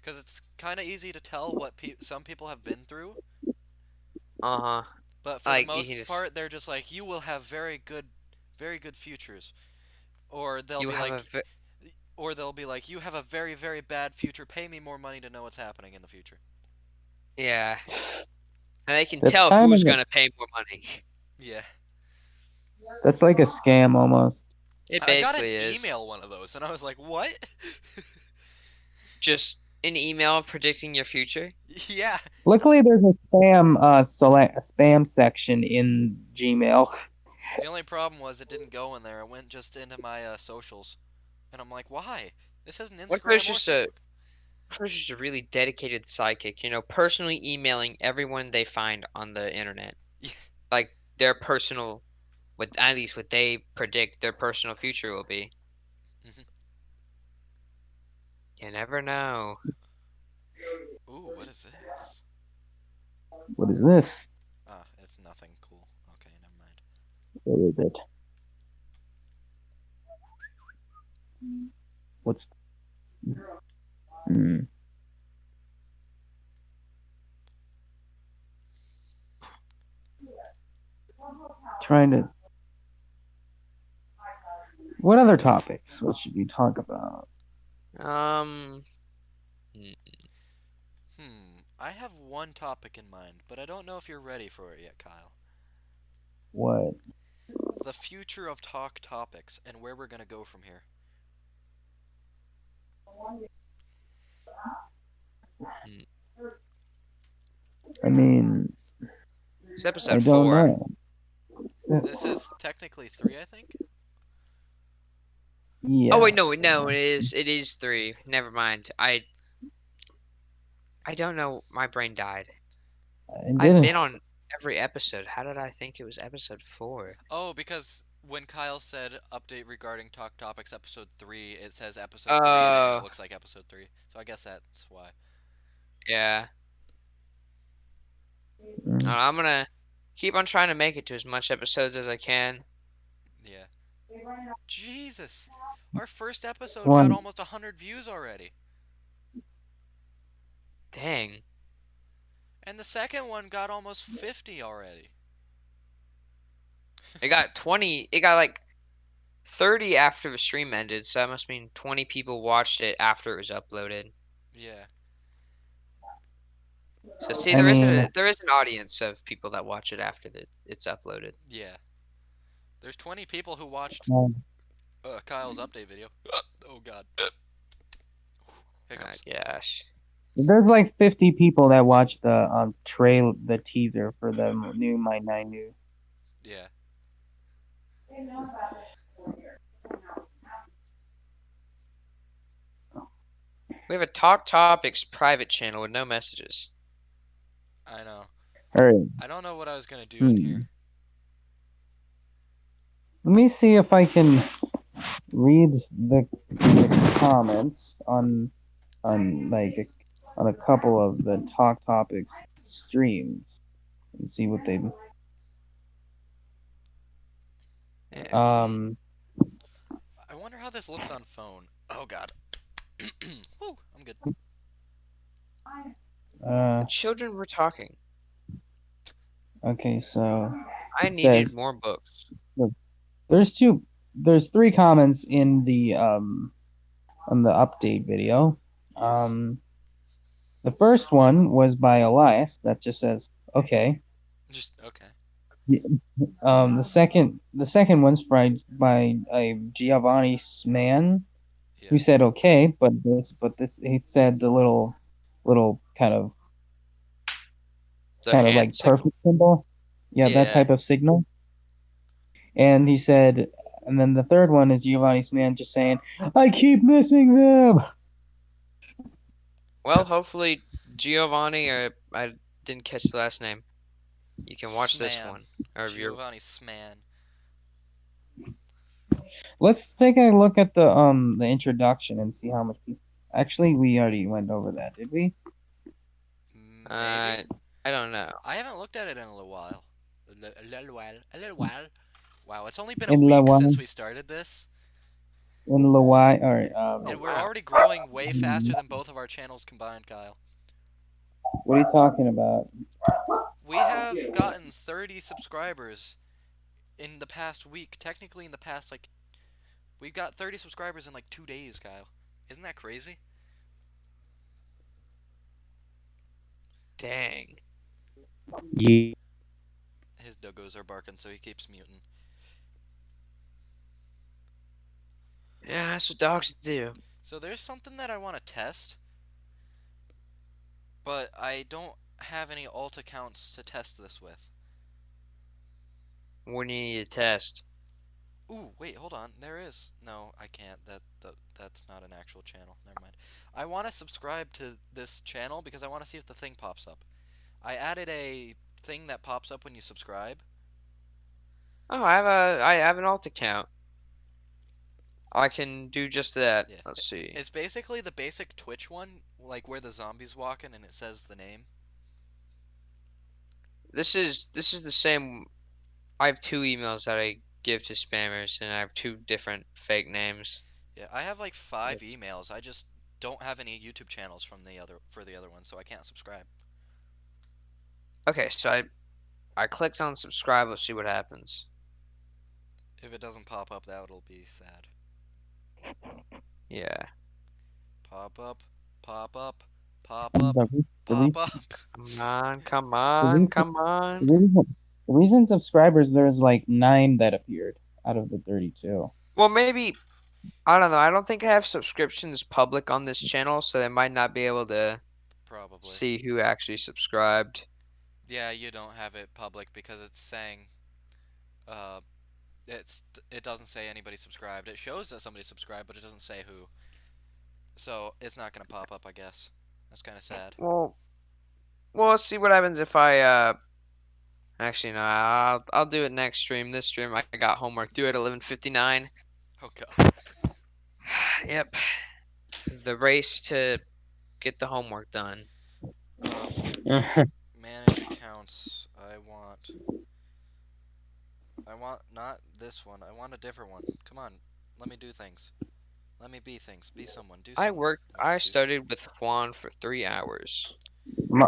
because it's kind of easy to tell what some people have been through. Uh-huh. But for Like, the you most can just- part, they're just like, you will have very good futures, or they'll You be have like, a you have a very, very bad future. Pay me more money to know what's happening in the future. yeah, and they can That's tell kind who's of a- gonna pay more money. Yeah. That's like a scam almost. It I got an basically is email one of those, and I was like, what? just an email predicting your future. Yeah. Luckily, there's a spam section in Gmail. The only problem was it didn't go in there. It went just into my socials, and I'm like, why? This isn't Instagram What if or it's just Facebook. just a really dedicated psychic, personally emailing everyone they find on the internet, Yeah. like their personal, at least what they predict their personal future will be. Mhm. You never know. Ooh, what is this? What is this? Ah, it's nothing cool. Okay, never mind. What is it? What's? Hmm. Trying to. What other topics? What should we talk about? I have one topic in mind, but I don't know if you're ready for it yet, Kyle. What? The future of talk topics and where we're gonna go from here. I mean, It's I episode don't 4. know. This is technically 3, I think. Yeah. Oh wait, no, it is 3. Never mind. I don't know. My brain died. I've been on every episode. How did I think it was episode 4? Oh, because when Kyle said update regarding talk topics episode 3, it says episode 3 and Oh. it looks like episode 3. So I guess that's why. Yeah. Mm. I'm gonna keep on trying to make it to as much episodes as I can. Yeah. Jesus. Our first episode One. got almost 100 views already. Dang. And the second one got almost 50 already. It got 20. It got like 30 after the stream ended, so that must mean 20 people watched it after it was uploaded. Yeah. So see, I mean, there is an audience of people that watch it after it's uploaded. Yeah. There's 20 people who watched Kyle's update video. Oh god. Hiccups. Gosh. there's like 50 people that watched the teaser for the new My Nine New. Yeah. We have a Talk Topics private channel with no messages. I know. Alright, I don't know what I was gonna do in here. let me see if I can read the comments on a couple of the Talk Topics streams and see what they. Yeah. I wonder how this looks on phone. Oh god. Woo, I'm good. The children were talking. Okay, so I It needed says- more books. there's three comments in the on the update video. Yes. The first one was by Elias that just says okay. Just okay. The second one's by Giovanni Sman, who Yeah. said okay, but this he said the little kind of The like hand signal. perfect symbol. Yeah, that Yeah. type of signal. And he said, and then the third one is Giovanni Sman just saying, I keep missing them. Well, hopefully Giovanni, or I didn't catch the last name. You can watch this Sman. one. Or your Giovanni Sman. Let's take a look at the introduction and see how much people. Actually, we already went over that, did we? Maybe. I don't know. I haven't looked at it in a little while. A little while. Wow, it's only been In a la week while. since we started this, In Lawai, all right. and we're wow. already growing way faster than both of our channels combined, Kyle. What are you talking about? We have gotten 30 subscribers in the past week. Technically, in the past, like, we've got 30 subscribers in like 2 days, Kyle. Isn't that crazy? Dang. Yeah. His doggos are barking, so he keeps muting. Yeah, that's what dogs do. So there's something that I want to test, but I don't have any alt accounts to test this with. When you need a test. Ooh, wait, hold on. There is. No, I can't. That's not an actual channel. Never mind. I want to subscribe to this channel because I want to see if the thing pops up. I added a thing that pops up when you subscribe. Oh, I have an alt account. I can do just that. Yeah. Let's see. It's basically the basic Twitch one, like where the zombies walking and it says the name. This is the same. I have 2 emails that I give to spammers, and I have 2 different fake names. Yeah, I have like 5 emails. I just don't have any YouTube channels from the other one, so I can't subscribe. Okay, so I clicked on subscribe. Let's see what happens. If it doesn't pop up, that'll be sad. Yeah. Pop up, pop up, pop up, pop up. Come on, come on, come on. The reason subscribers, there's like 9 that appeared out of the 32. Well, maybe, I don't know. I don't think I have subscriptions public on this channel, so they might not be able to Probably. see who actually subscribed. Yeah, you don't have it public because it's saying, it doesn't say anybody subscribed. It shows that somebody subscribed, but it doesn't say who. So it's not gonna pop up, I guess. That's kind of sad. Well, let's see what happens if I, actually, no, I'll do it next stream. This stream, I got homework due at 11:59. Oh god. Yep. The race to get the homework done. Manage accounts. I want I want not this one. I want a different one. Come on, let me do things. Let me be things. Be someone. Do I someone. worked. No, I do something. studied with Juan for 3 hours.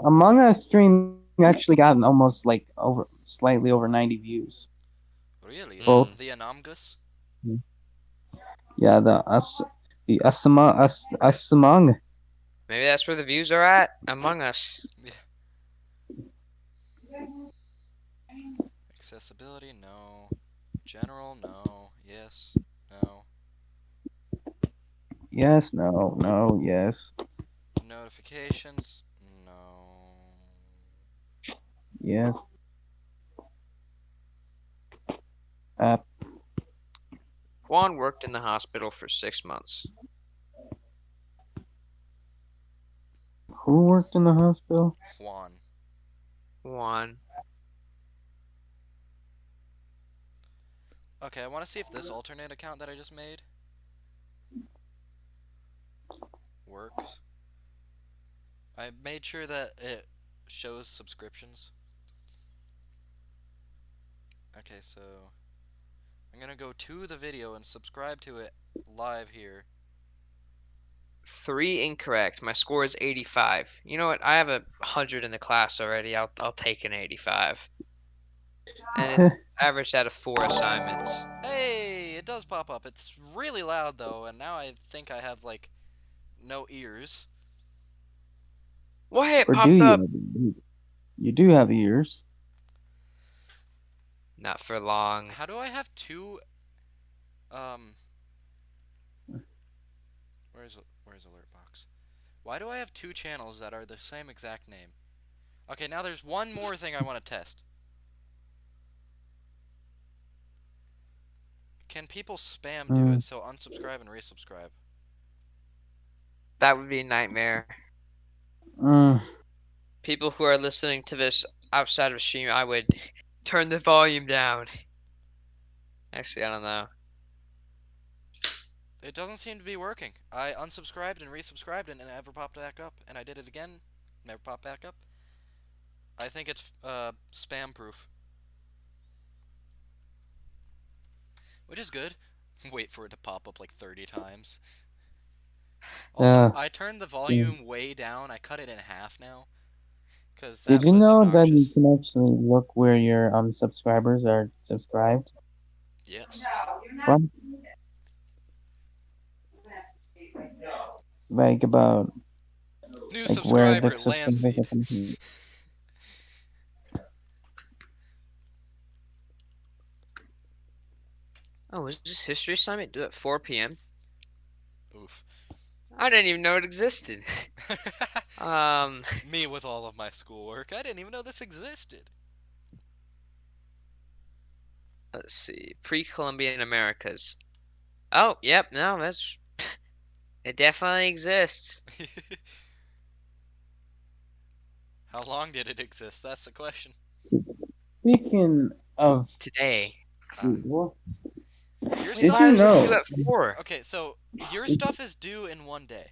Among Us stream actually gotten almost like slightly over 90 views. Really? Both. The Anonymous? Yeah, the us among. Maybe that's where the views are at. Among Us. Yeah. Accessibility? No. General? No. Yes. No. Yes, no, yes, Notifications? No. yes. Juan worked in the hospital for 6 months. Who worked in the hospital? Juan. Juan. Okay, I want to see if this alternate account that I just made works. I made sure that it shows subscriptions. Okay, so I'm gonna go to the video and subscribe to it live here. 3 incorrect. My score is 85. You know what? I have 100 in the class already. I'll take an 85. And it's averaged out of 4 assignments. Hey, it does pop up. It's really loud though, and now I think I have like no ears. Why it Or do popped you? up? You do have ears. Not for long. How do I have two? Where's alert box? Why do I have two channels that are the same exact name? Okay, now there's one more thing I want to test. Can people spam do it? So unsubscribe and resubscribe. That would be a nightmare. People who are listening to this outside of stream, I would turn the volume down. Actually, I don't know. It doesn't seem to be working. I unsubscribed and resubscribed and it never popped back up. And I did it again, never popped back up. I think it's spam proof. Which is good. Wait for it to pop up like 30 times. Also, I turned the volume way down. I cut it in half now. Cause that Did you was know obnoxious. that you can actually look where your subscribers are subscribed Yes. from? Like about New like where subscriber, the subscribers are Landseed. coming from. Oh, is this history assignment due at 4 p.m.? Oof. I didn't even know it existed. Me with all of my schoolwork. I didn't even know this existed. Let's see. Pre-Columbian Americas. Oh, yep, no, that's... It definitely exists. How long did it exist? That's the question. Speaking of Today. what? Your Did stuff you is know? due at 4? Okay, so your stuff is due in one day.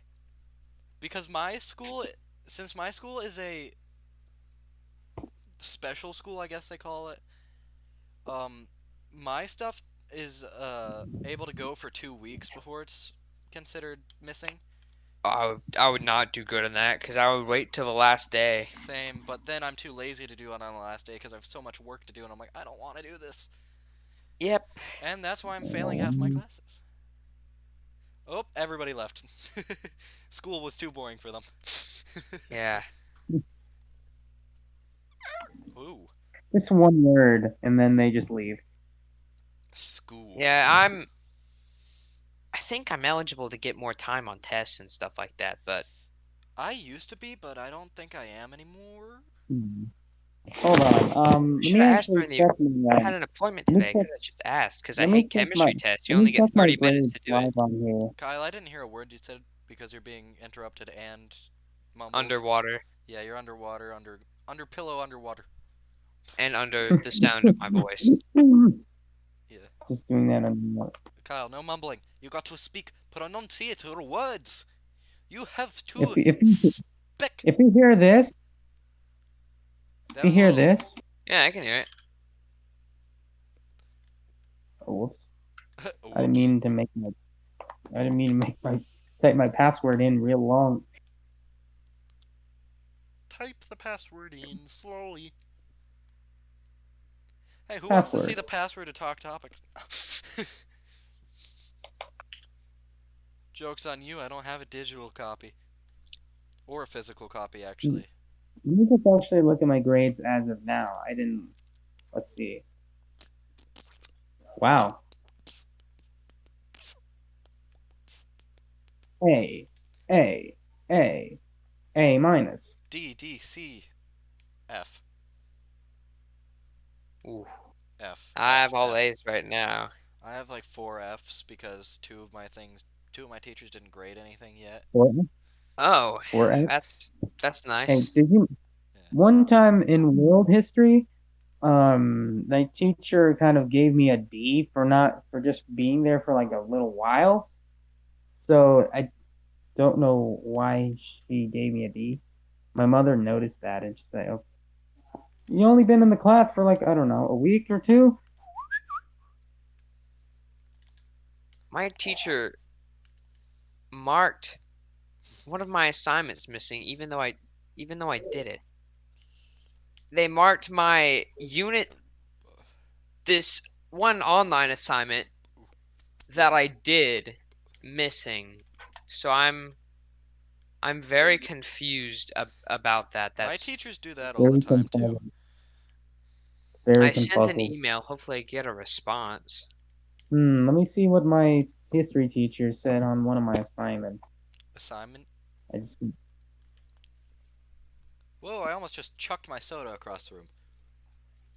Because my school, since my school is a special school, I guess they call it, my stuff is able to go for 2 weeks before it's considered missing. I would not do good on that, because I would wait till the last day. Same, but then I'm too lazy to do it on the last day because I have so much work to do, and I'm like, I don't want to do this. Yep. And that's why I'm failing half my classes. Oh, everybody left. School was too boring for them. Yeah. Ooh. It's one word, and then they just leave. School. Yeah, I think I'm eligible to get more time on tests and stuff like that, but... I used to be, but I don't think I am anymore. Hold on. Should have asked during the... I had an appointment today, check- could have just asked, because I let me hate check chemistry my- tests. You let me only get check my 30 minutes to grades do it. live on here. Kyle, I didn't hear a word you said because you're being interrupted and mumbled. Underwater. Yeah, you're underwater, under pillow, underwater. And under the sound of my voice. Yeah. Just doing that on Kyle, no mumbling. You got to speak, pronunciate your words. You have to If you speak. if you hear this, That you was a hear little- this. Yeah, I can hear it. Whoops. I Whoops. didn't mean to make my. I didn't mean to make my type my password in real long. Type the password in slowly. Hey, who wants to see Password. the password to Talk Topics? Joke's on you, I don't have a digital copy. Or a physical copy, actually. Let me just actually look at my grades as of now. I didn't. Let's see. Wow. A, A, A minus. D, D, C, F. Ooh, F. I F, have all F. A's right now. I have like 4 F's because two of my teachers didn't grade anything yet. Oh, Four F. that's Hey, nice. did you? Yeah. One time in world history, my teacher kind of gave me a D for just being there for like a little while. So I don't know why she gave me a D. My mother noticed that and she said, "Oh, you only been in the class for like, I don't know, a week or two?" My teacher marked one of my assignments missing, even though I did it. They marked my unit, this one online assignment that I did, missing. So I'm very confused about that. My That's teachers do that all the Very time too. confuzzling. Very I sent an confuzzling. email. Hopefully, I get a response. Let me see what my history teacher said on one of my assignments. Assignment? I just Whoa, I almost just chucked my soda across the room.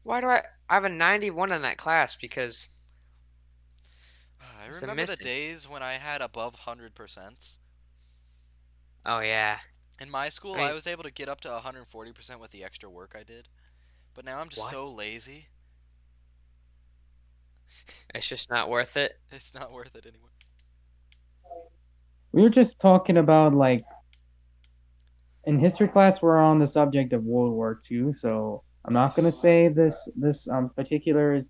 Why do I have a 91 in that class? Because I it's remember the missing. days when I had above 100%. Oh yeah. In my school, I mean- I was able to get up to 140% with the extra work I did. But now I'm just What? so lazy. It's just not worth it. It's not worth it anymore. we were just talking about like in history class we're on the subject of World War II, so I'm not gonna Nice. say this particular is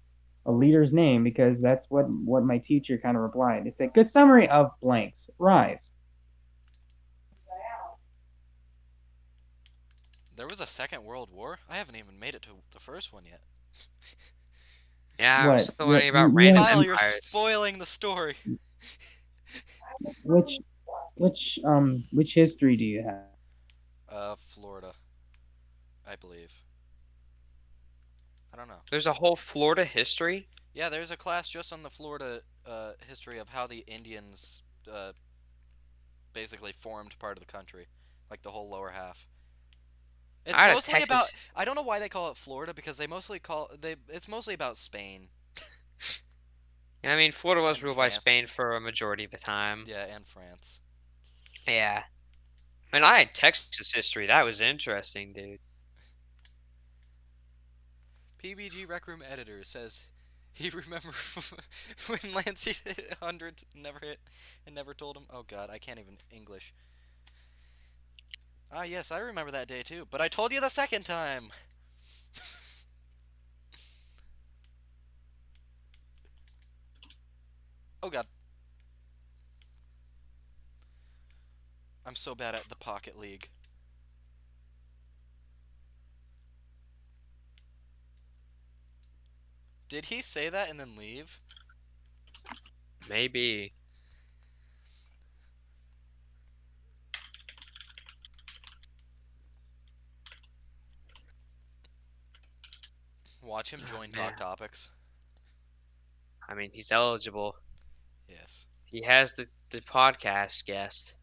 a leader's name because that's what my teacher kind of replied. It said, "Good summary of blanks. Rise." There was a Second World War? I haven't even made it to the first one yet. Yeah, I'm What? still learning about random Kyle, you're empires. spoiling the story. Which history do you have? Florida. I believe. I don't know. There's a whole Florida history. Yeah, there's a class just on the Florida history of how the Indians basically formed part of the country, like the whole lower half. It's I had a mostly about. Texas. I don't know why they call it Florida because they mostly call they. It's mostly about Spain. I mean, Florida was And ruled by France. Spain for a majority of the time. Yeah, and France. Yeah. And I had Texas history. That was interesting, dude. PBG Rec Room editor says he remembered when Lancey hit 100, never hit, and never told him. Oh God, I can't even English. Ah yes, I remember that day too. But I told you the second time. Oh God. I'm so bad at the Pocket League. Did he say that and then leave? Maybe. Watch him join man. Talk Topics. I mean, he's eligible. Yes. He has the podcast guest.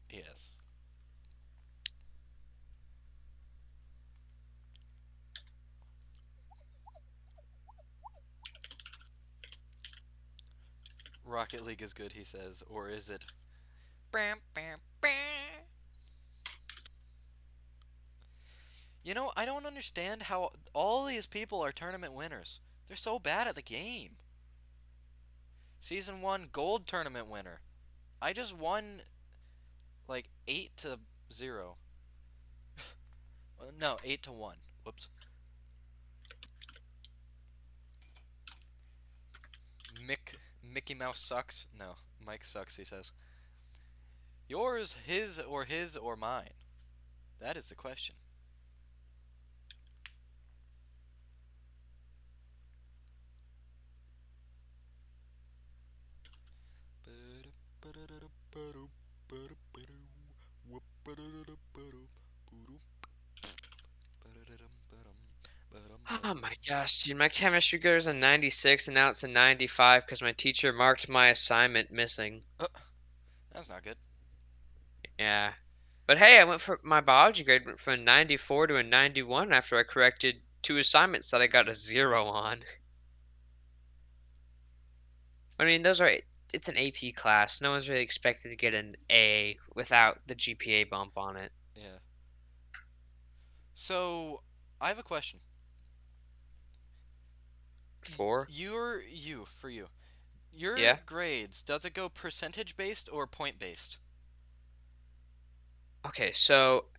Yes. Rocket League is good, he says. Or is it? Bam, bam, bam. You know, I don't understand how all these people are tournament winners. They're so bad at the game. Season 1 gold tournament winner. I just won like 8-0. No, 8-1. Whoops. Mickey Mouse sucks. No, Mike sucks. He says, "Yours, his, or mine." That is the question. Oh my gosh, dude, my chemistry grade was a 96 and now it's a 95 because my teacher marked my assignment missing. That's not good. Yeah. But hey, my biology grade went from a 94 to a 91 after I corrected 2 assignments that I got a 0 on. I mean, it's an AP class. No one's really expected to get an A without the GPA bump on it. Yeah. So, I have a question. For? For you. Your Yeah. grades, does it go percentage based or point based? Okay, so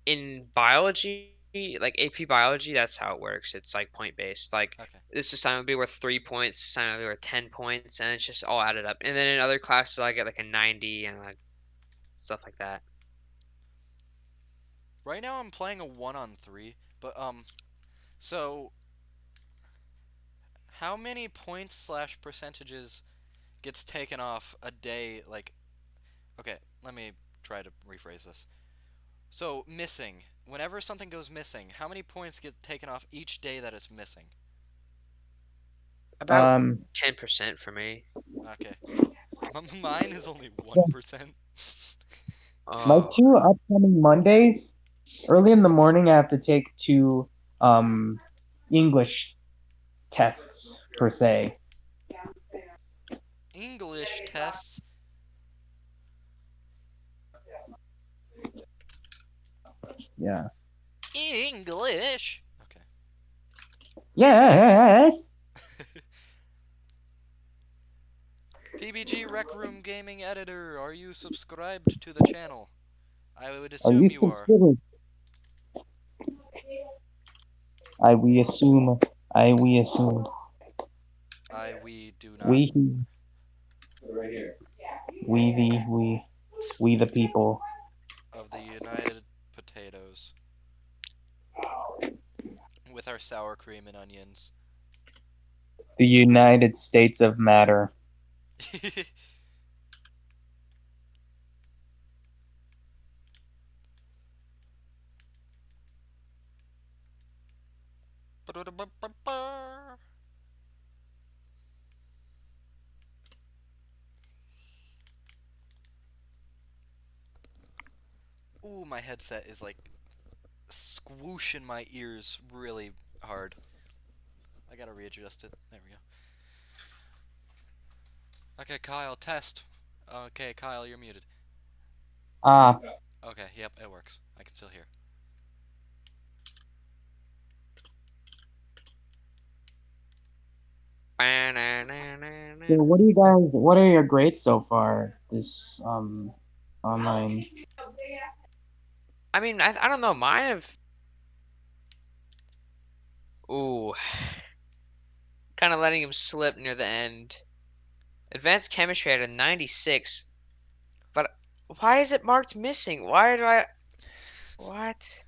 in biology, like AP biology, that's how it works. It's like point based. Like Okay. this assignment would be worth 3 points, this assignment would be worth 10 points, and it's just all added up. And then in other classes, I get like a 90 and like stuff like that. Right now I'm playing a 1-on-3, but so how many points slash percentages gets taken off a day? Like, okay, let me try to rephrase this. So missing, whenever something goes missing, how many points get taken off each day that it's missing? About 10% for me. Okay, mine is only 1%. My Oh, 2 upcoming Mondays, early in the morning, I have to take 2 English tests per se. English tests. Yeah. English. Okay. Yes. PBG Rec Room Gaming Editor, are you subscribed to the channel? I would Are assume you you are. subscribed? We assume. We assume. We do not. We the people. Of the United Potatoes. With our sour cream and onions. The United States of Matter. Ooh, my headset is like squooshing my ears really hard. I gotta readjust it. There we go. Okay, Kyle, test. Okay, Kyle, you're muted. Okay, yep, it works. I can still hear. So what are your grades so far this online? I mean, I don't know. Mine have. Ooh. Kind of letting him slip near the end. Advanced chemistry had a 96. But why is it marked missing? Why do I. What?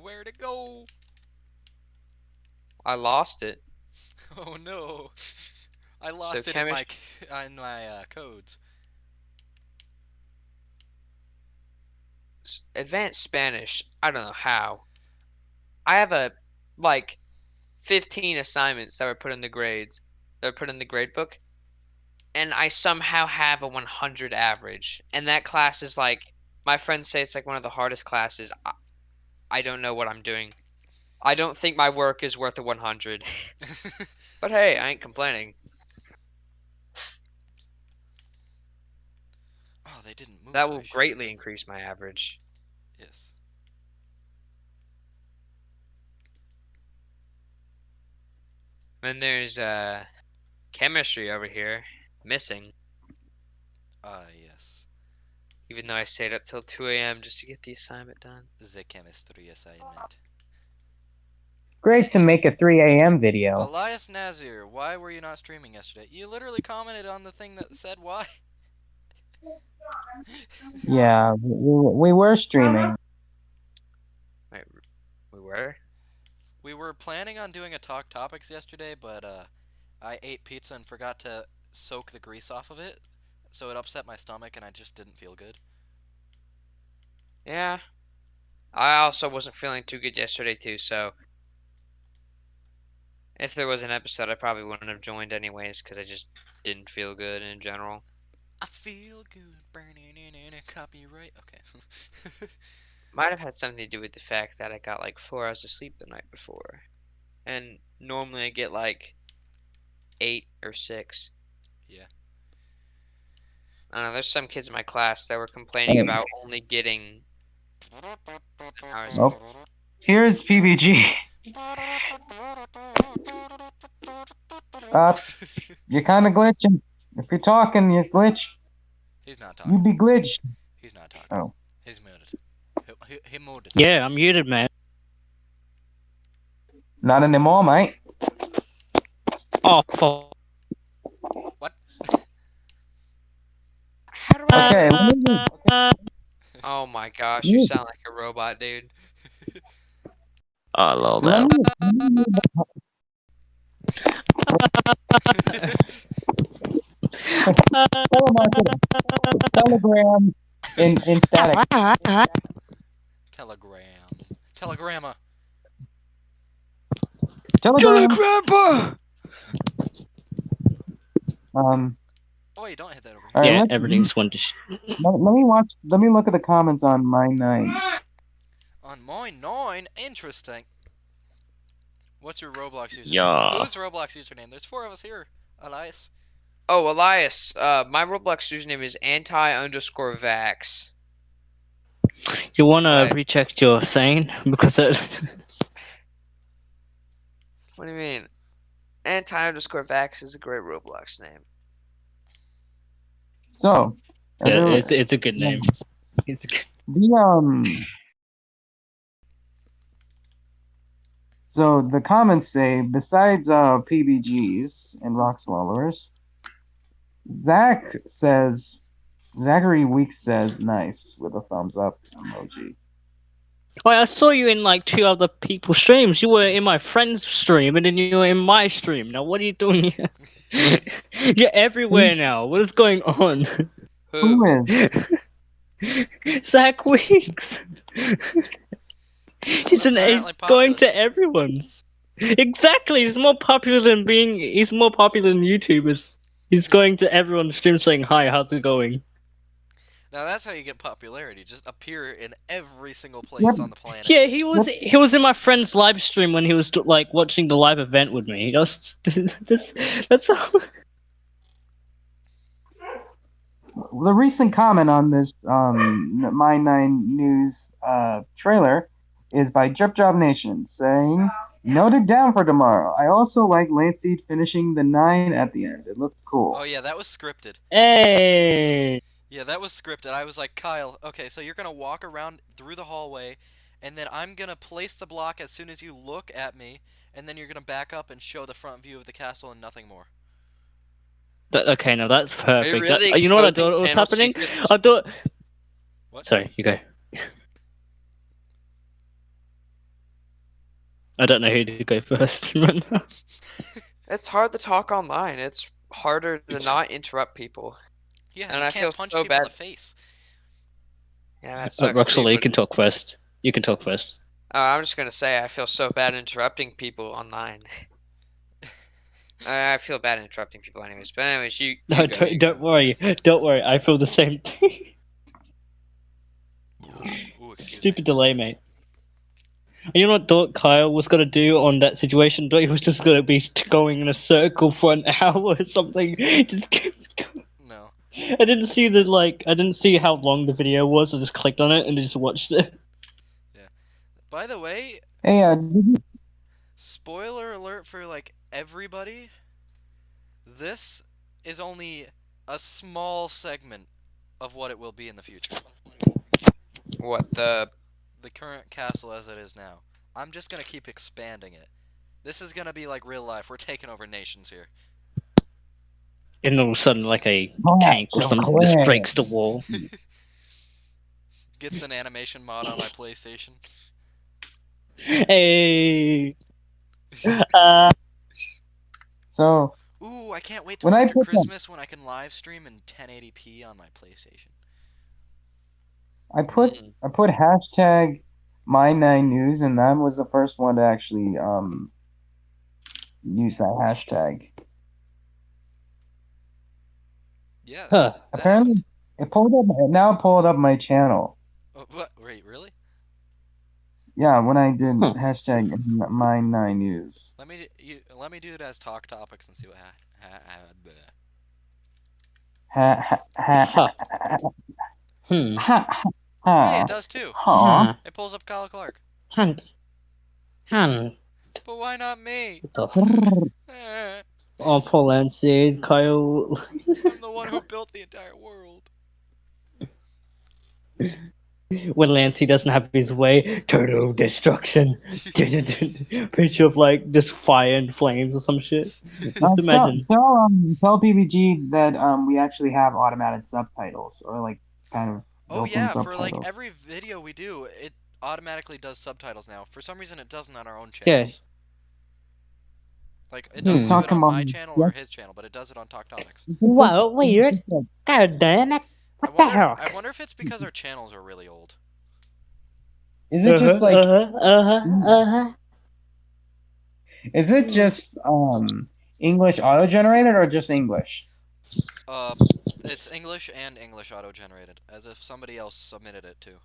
Where'd it go? I lost it. Oh no. I So lost it in my codes. Advanced Spanish. I don't know how. I have like 15 assignments that were put in the grades. That were put in the grade book. And I somehow have a 100 average. And that class is like, my friends say it's like one of the hardest classes. I don't know what I'm doing. I don't think my work is worth a 100. But hey, I ain't complaining. Oh, they didn't move. That will I should greatly have increase my average. Yes. Then there's chemistry over here, missing. Yes. Even though I stayed up till 2 a.m. just to get the assignment done. The chemistry assignment. great to make a 3 a.m. video. Elias Nazir, why were you not streaming yesterday? You literally commented on the thing that said why. Yeah, we were streaming. Wait, we were? We were planning on doing a talk topics yesterday, but I ate pizza and forgot to soak the grease off of it, so it upset my stomach and I just didn't feel good. Yeah. I also wasn't feeling too good yesterday too, so if there was an episode, I probably wouldn't have joined anyways, because I just didn't feel good in general. I feel good burning in a copyright. Okay. Might have had something to do with the fact that I got like 4 hours of sleep the night before. And normally I get like 8 or 6. Yeah. I don't know, there's some kids in my class that were complaining about only getting hours. Oh. Here's PBG. You're kind of glitching. If you're talking, you glitch. He's not You talking. be glitched. He's not talking. Oh. He's muted. He muted. Yeah, I'm muted, man. Not anymore, mate. Oh, fuck. What? How do I? Okay. Oh my gosh, you sound like a robot, dude. I love Let that. me- Telegram in static. Telegramma. Telegram. Grandpa! Oh, you don't hit that over here. All right, Yeah, let's- everything's one to Let me look at the comments on Mine 9. On mine 9, interesting. What's your Roblox username? Yeah. Who's Roblox username? There's 4 of us here, Elias. Oh, Elias, my Roblox username is anti_vax. You wanna Right. recheck your saying? Because it... What do you mean? Anti_vax is a great Roblox name. So, yeah, it's a good name. It's a good... So the comments say, besides PBGs and rock swallowers, Zachary Weeks says nice with a thumbs up emoji. Oh, I saw you in like 2 other people's streams. You were in my friend's stream, and then you were in my stream. Now, what are you doing here? You're everywhere now. What is going on? Who is? Zach Weeks. He's apparently going popular. to everyone's. Exactly. He's more popular than YouTubers. He's going to everyone's stream saying, "Hi, how's it going?" Now that's how you get popularity. Just appear in every single place Yep. on the planet. Yeah, he was in my friend's live stream when he was like watching the live event with me. That's how. The recent comment on this Mine 9 news trailer is by Drip Job Nation saying, noted down for tomorrow. I also like Lanceseed finishing the 9 at the end. It looked cool. Oh yeah, that was scripted. Hey. Yeah, that was scripted. I was like, Kyle, okay, so you're gonna walk around through the hallway, and then I'm gonna place the block as soon as you look at me, and then you're gonna back up and show the front view of the castle and nothing more. Okay, no, that's Are you perfect. really You know what I exposing thought was channel happening? secrets? I thought. What? Sorry, you go. I don't know who to go first. It's hard to talk online. It's harder to not interrupt people. Yeah, And you I can't feel punch so people in bad. the face. Yeah, that sucks. Roxley, too, you but- can talk first. You can talk first. I'm just gonna say I feel so bad interrupting people online. I feel bad interrupting people anyways. But anyways, you No, go, you don't worry. Don't worry. I feel the same thing. Ooh, excuse me. Stupid delay, mate. And you know what thought Kyle was gonna do on that situation? Thought he was just gonna be going in a circle for an hour or something. Just keep going. No. I didn't see I didn't see how long the video was. I just clicked on it and just watched it. By the way, Hey, did you spoiler alert for like everybody. This is only a small segment of what it will be in the future. What the? The current castle as it is now. I'm just gonna keep expanding it. This is gonna be like real life. We're taking over nations here. And all of a sudden, like a Clash tank or of something just Clans. breaks the wall. Gets an animation mod on my PlayStation. Hey. So Ooh, I can't wait till When I after put them- Christmas when I can live stream in 1080p on my PlayStation. I put hashtag my9news, and that was the first one to actually use that hashtag. Yeah. Huh. that Apparently, happened. it now pulled up my channel. Oh, what? Wait, really? Yeah, when I did Huh. hashtag my9news. Let me do it as talk topics and see what bleh. Ha ha ha Huh. Hmm. ha ha Hey, ha. it does too. Huh. It pulls up Kyle Clark. Hand. Hand. But why not me? What the Eh, Oh, Paul Lancy, Kyle. I'm the one who built the entire world. When Lancy doesn't have his way, total destruction. Picture of like just fire and flames or some shit. Just imagine. Tell PBG that we actually have automatic subtitles, or like kind of Oh built-in yeah, for subtitles. like every video we do, it automatically does subtitles now. For some reason, it doesn't on our own Yeah. channels. Like it doesn't do Talk it on my about- channel or his channel, but it does it on Talk Topics. Well, weird. God damn it. What the hell? I wonder if it's because our channels are really old. Is it just like? uh-huh. Is it just English auto generated or just English? It's English and English auto-generated, as if somebody else submitted it too.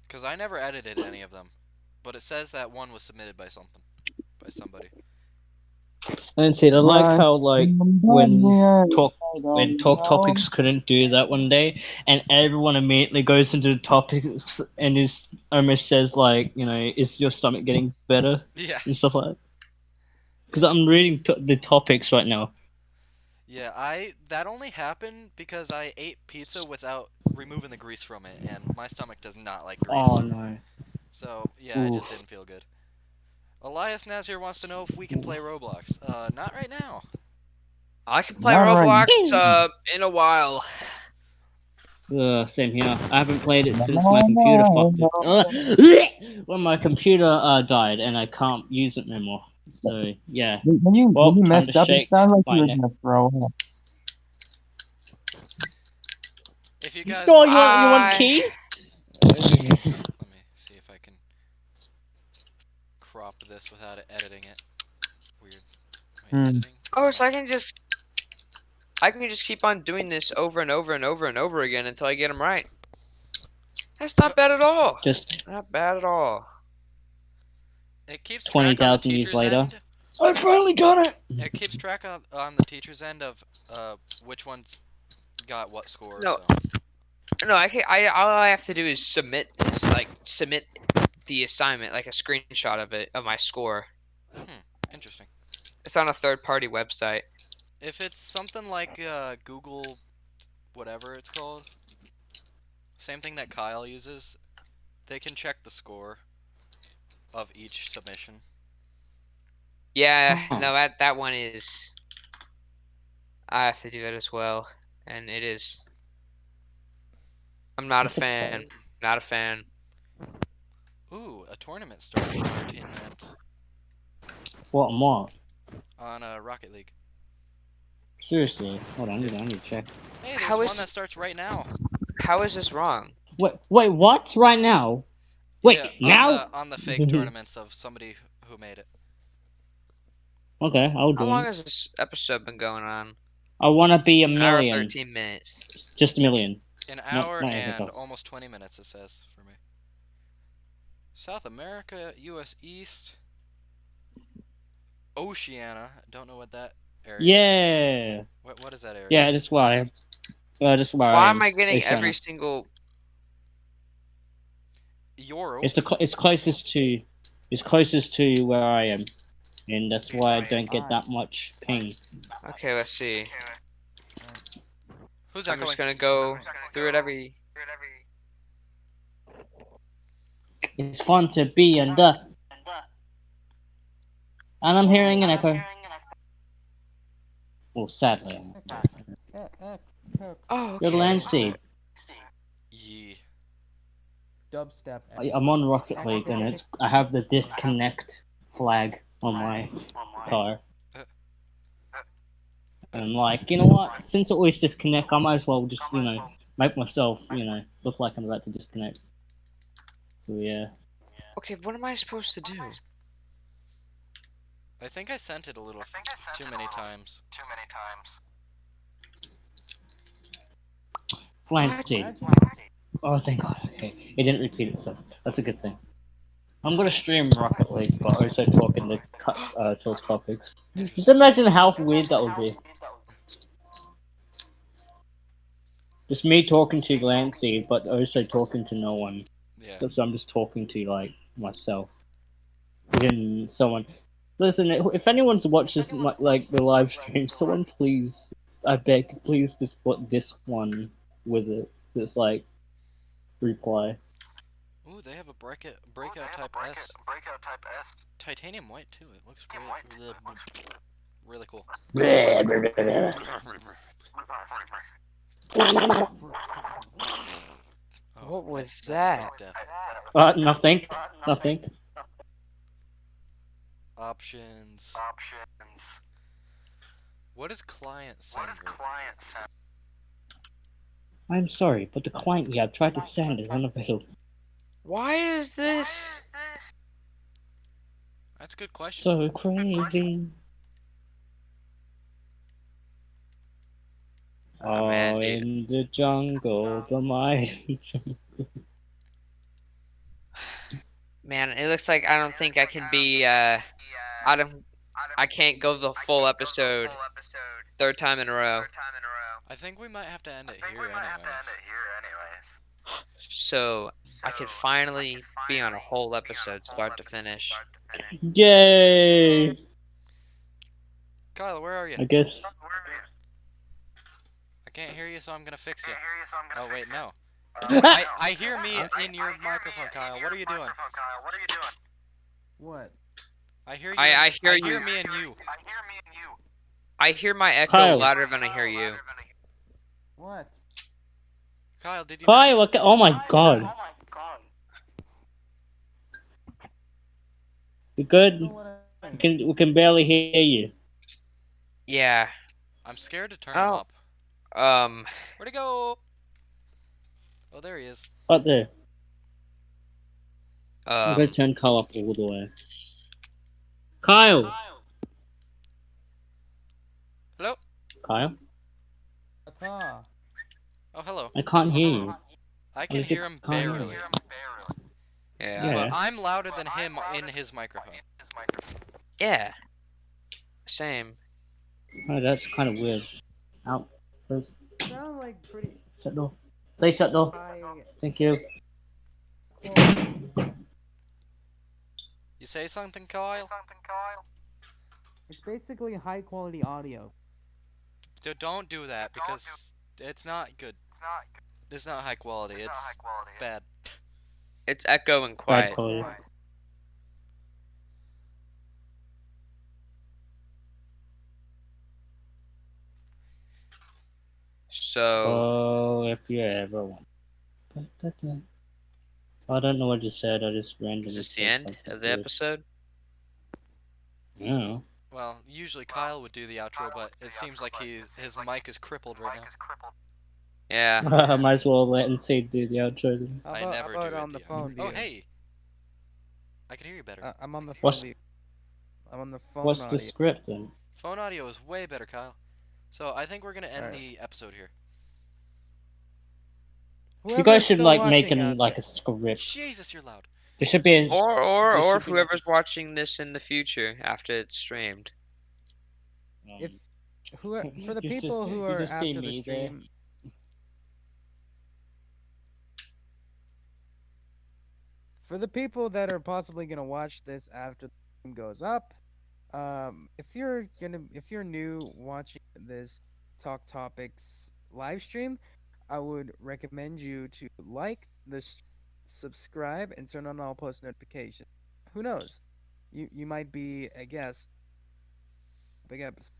Because I never edited any of them, but it says that one was submitted by somebody. And see, I like how like when Talk Topics couldn't do that one day, and everyone immediately goes into the topics and is almost says like, you know, is your stomach getting better Yeah. and stuff like that. Because I'm reading the topics right now. Yeah, that only happened because I ate pizza without removing the grease from it, and my stomach does not like grease. Oh no. So yeah, it just Oof. didn't feel good. Elias Nazir wants to know if we can play Roblox. Not right now. I can play Not right Roblox in a while. Same here. I haven't played it since my computer when my computer died and I can't use it no more. So yeah. When you Well, time messed to up, it shake sounded like my you were neck. gonna throw up. If you guys, Oh, you Bye. want keys? let me see if I can crop this without editing it. Weird. Wait, editing? Oh, so I can just keep on doing this over and over and over and over again until I get them right. That's not bad at all. Just Not bad at all. It keeps track 20,000 on the years teacher's later. end. I finally got it. It keeps track on the teacher's end of which ones got what score. No. So. No, all I have to do is submit this, like submit the assignment, like a screenshot of it, of my score. Interesting. It's on a third-party website. If it's something like Google, whatever it's called, same thing that Kyle uses, they can check the score of each submission. Yeah, no, that one is. I have to do it as well, and it is. I'm not a fan. Not a fan. Ooh, a tournament starts in 13 minutes What and what? on Rocket League. Seriously. Hold on, I need to check. Hey, there's How one is- that starts right now. How is this wrong? Wait, what? Right now? Wait, Yeah, now? on the fake tournaments of somebody who made it. Okay, I'll How do long it. has this episode been going on? I wanna be a An hour million. 13 minutes. Just a million. An Not- hour not even and close. almost 20 minutes, it says for me. South America, U.S. East, Oceania. Don't know what that area is. Yeah. What is that area? Yeah, that's why. That's why. Why am I getting Oceania. every single? Europe. It's closest to where I am, and that's why I don't get that much ping. Okay, let's see. Who's I'm that just going? gonna go through it every. It's fun to be in the. And I'm hearing an echo. Well, sadly. Oh, You're okay. Lancy. Yee. Dubstep. I'm on Rocket League and I have the disconnect flag on my car. And I'm like, you know what? Since it always disconnect, I might as well just, make myself, look like I'm about to disconnect. So yeah. Okay, what am I supposed to do? I think I sent it a little too many times. Lancy. Oh, thank God. Okay, it didn't repeat itself. That's a good thing. I'm gonna stream Rocket League, but also talking to talk topics. Just imagine how weird that would be. Just me talking to Lancy, but also talking to no one. Yeah. Because I'm just talking to like myself. Even someone. Listen, if anyone's watched this like the live stream, someone please, I beg, please just put this one with it. Just like reply. Ooh, they have a breakout type S. Titanium white too. It looks really cool. Oh, What was was that? like death. Nothing. Options. What is client sender? I'm sorry, but the client you have tried to send is unavailable. Why is this? That's a good question. So crazy. Oh, man, dude. In the jungle, the mighty jungle. Man, it looks like I don't think I can be. I can't go the full episode. Third time in a row. I think we might have to end it here anyways. So I could finally be on a whole episode, start to finish. Yay! Kyle, where are you? I guess. I can't hear you, so I'm gonna fix you. Oh wait, no. I hear me in your microphone, Kyle. What are you doing? What? I hear you. I hear you. me and you. I hear my echo Kyle. louder than I hear you. What? Kyle, did you? Hi, look! Oh my God! You good? You know what We can barely hear you. Yeah. I'm scared to turn him Oh. up. Where'd he go? Oh, there he is. Up there. I'm gonna Um. turn Kyle up all the way. Kyle. Hello? Kyle. A car. Oh, hello. I can't hear you. I can Is it hear him Kyle? barely. Yeah. Yeah. But I'm louder than him in his microphone. Yeah. Same. Oh, that's kind of weird. Out. Please. Sound like pretty Shut door. Please shut door. high Thank you. quality. You say something, Kyle? It's basically high quality audio. Don't do that because it's not good. It's not high quality. It's bad. It's echo and Bad quiet. quality. So. Oh, if you ever want. I don't know what you said. I just randomly. Is this the said end something of the weird. episode? Yeah. Well, usually Kyle would do the outro, but it seems like his mic is crippled right now. Yeah. I might as well let NC do the outro. Then. How I about, never how about do it on the the phone Oh, view? hey. I can hear you better. I'm on the phone What's- view. I'm on the phone What's audio. the script then? Phone audio is way better, Kyle. So I think we're gonna end Alright. the episode here. You Whoever's guys should still like watching make out like there- a script. Jesus, you're loud. There should be. Or This should be- whoever's watching this in the future after it's streamed. If who for the You just- people who you are just see after the me there. stream, for the people that are possibly gonna watch this after the stream goes up, if you're new watching this Talk Topics live stream, I would recommend you to like this subscribe, and turn on all post notifications. Who knows? You might be a guest. Big episode.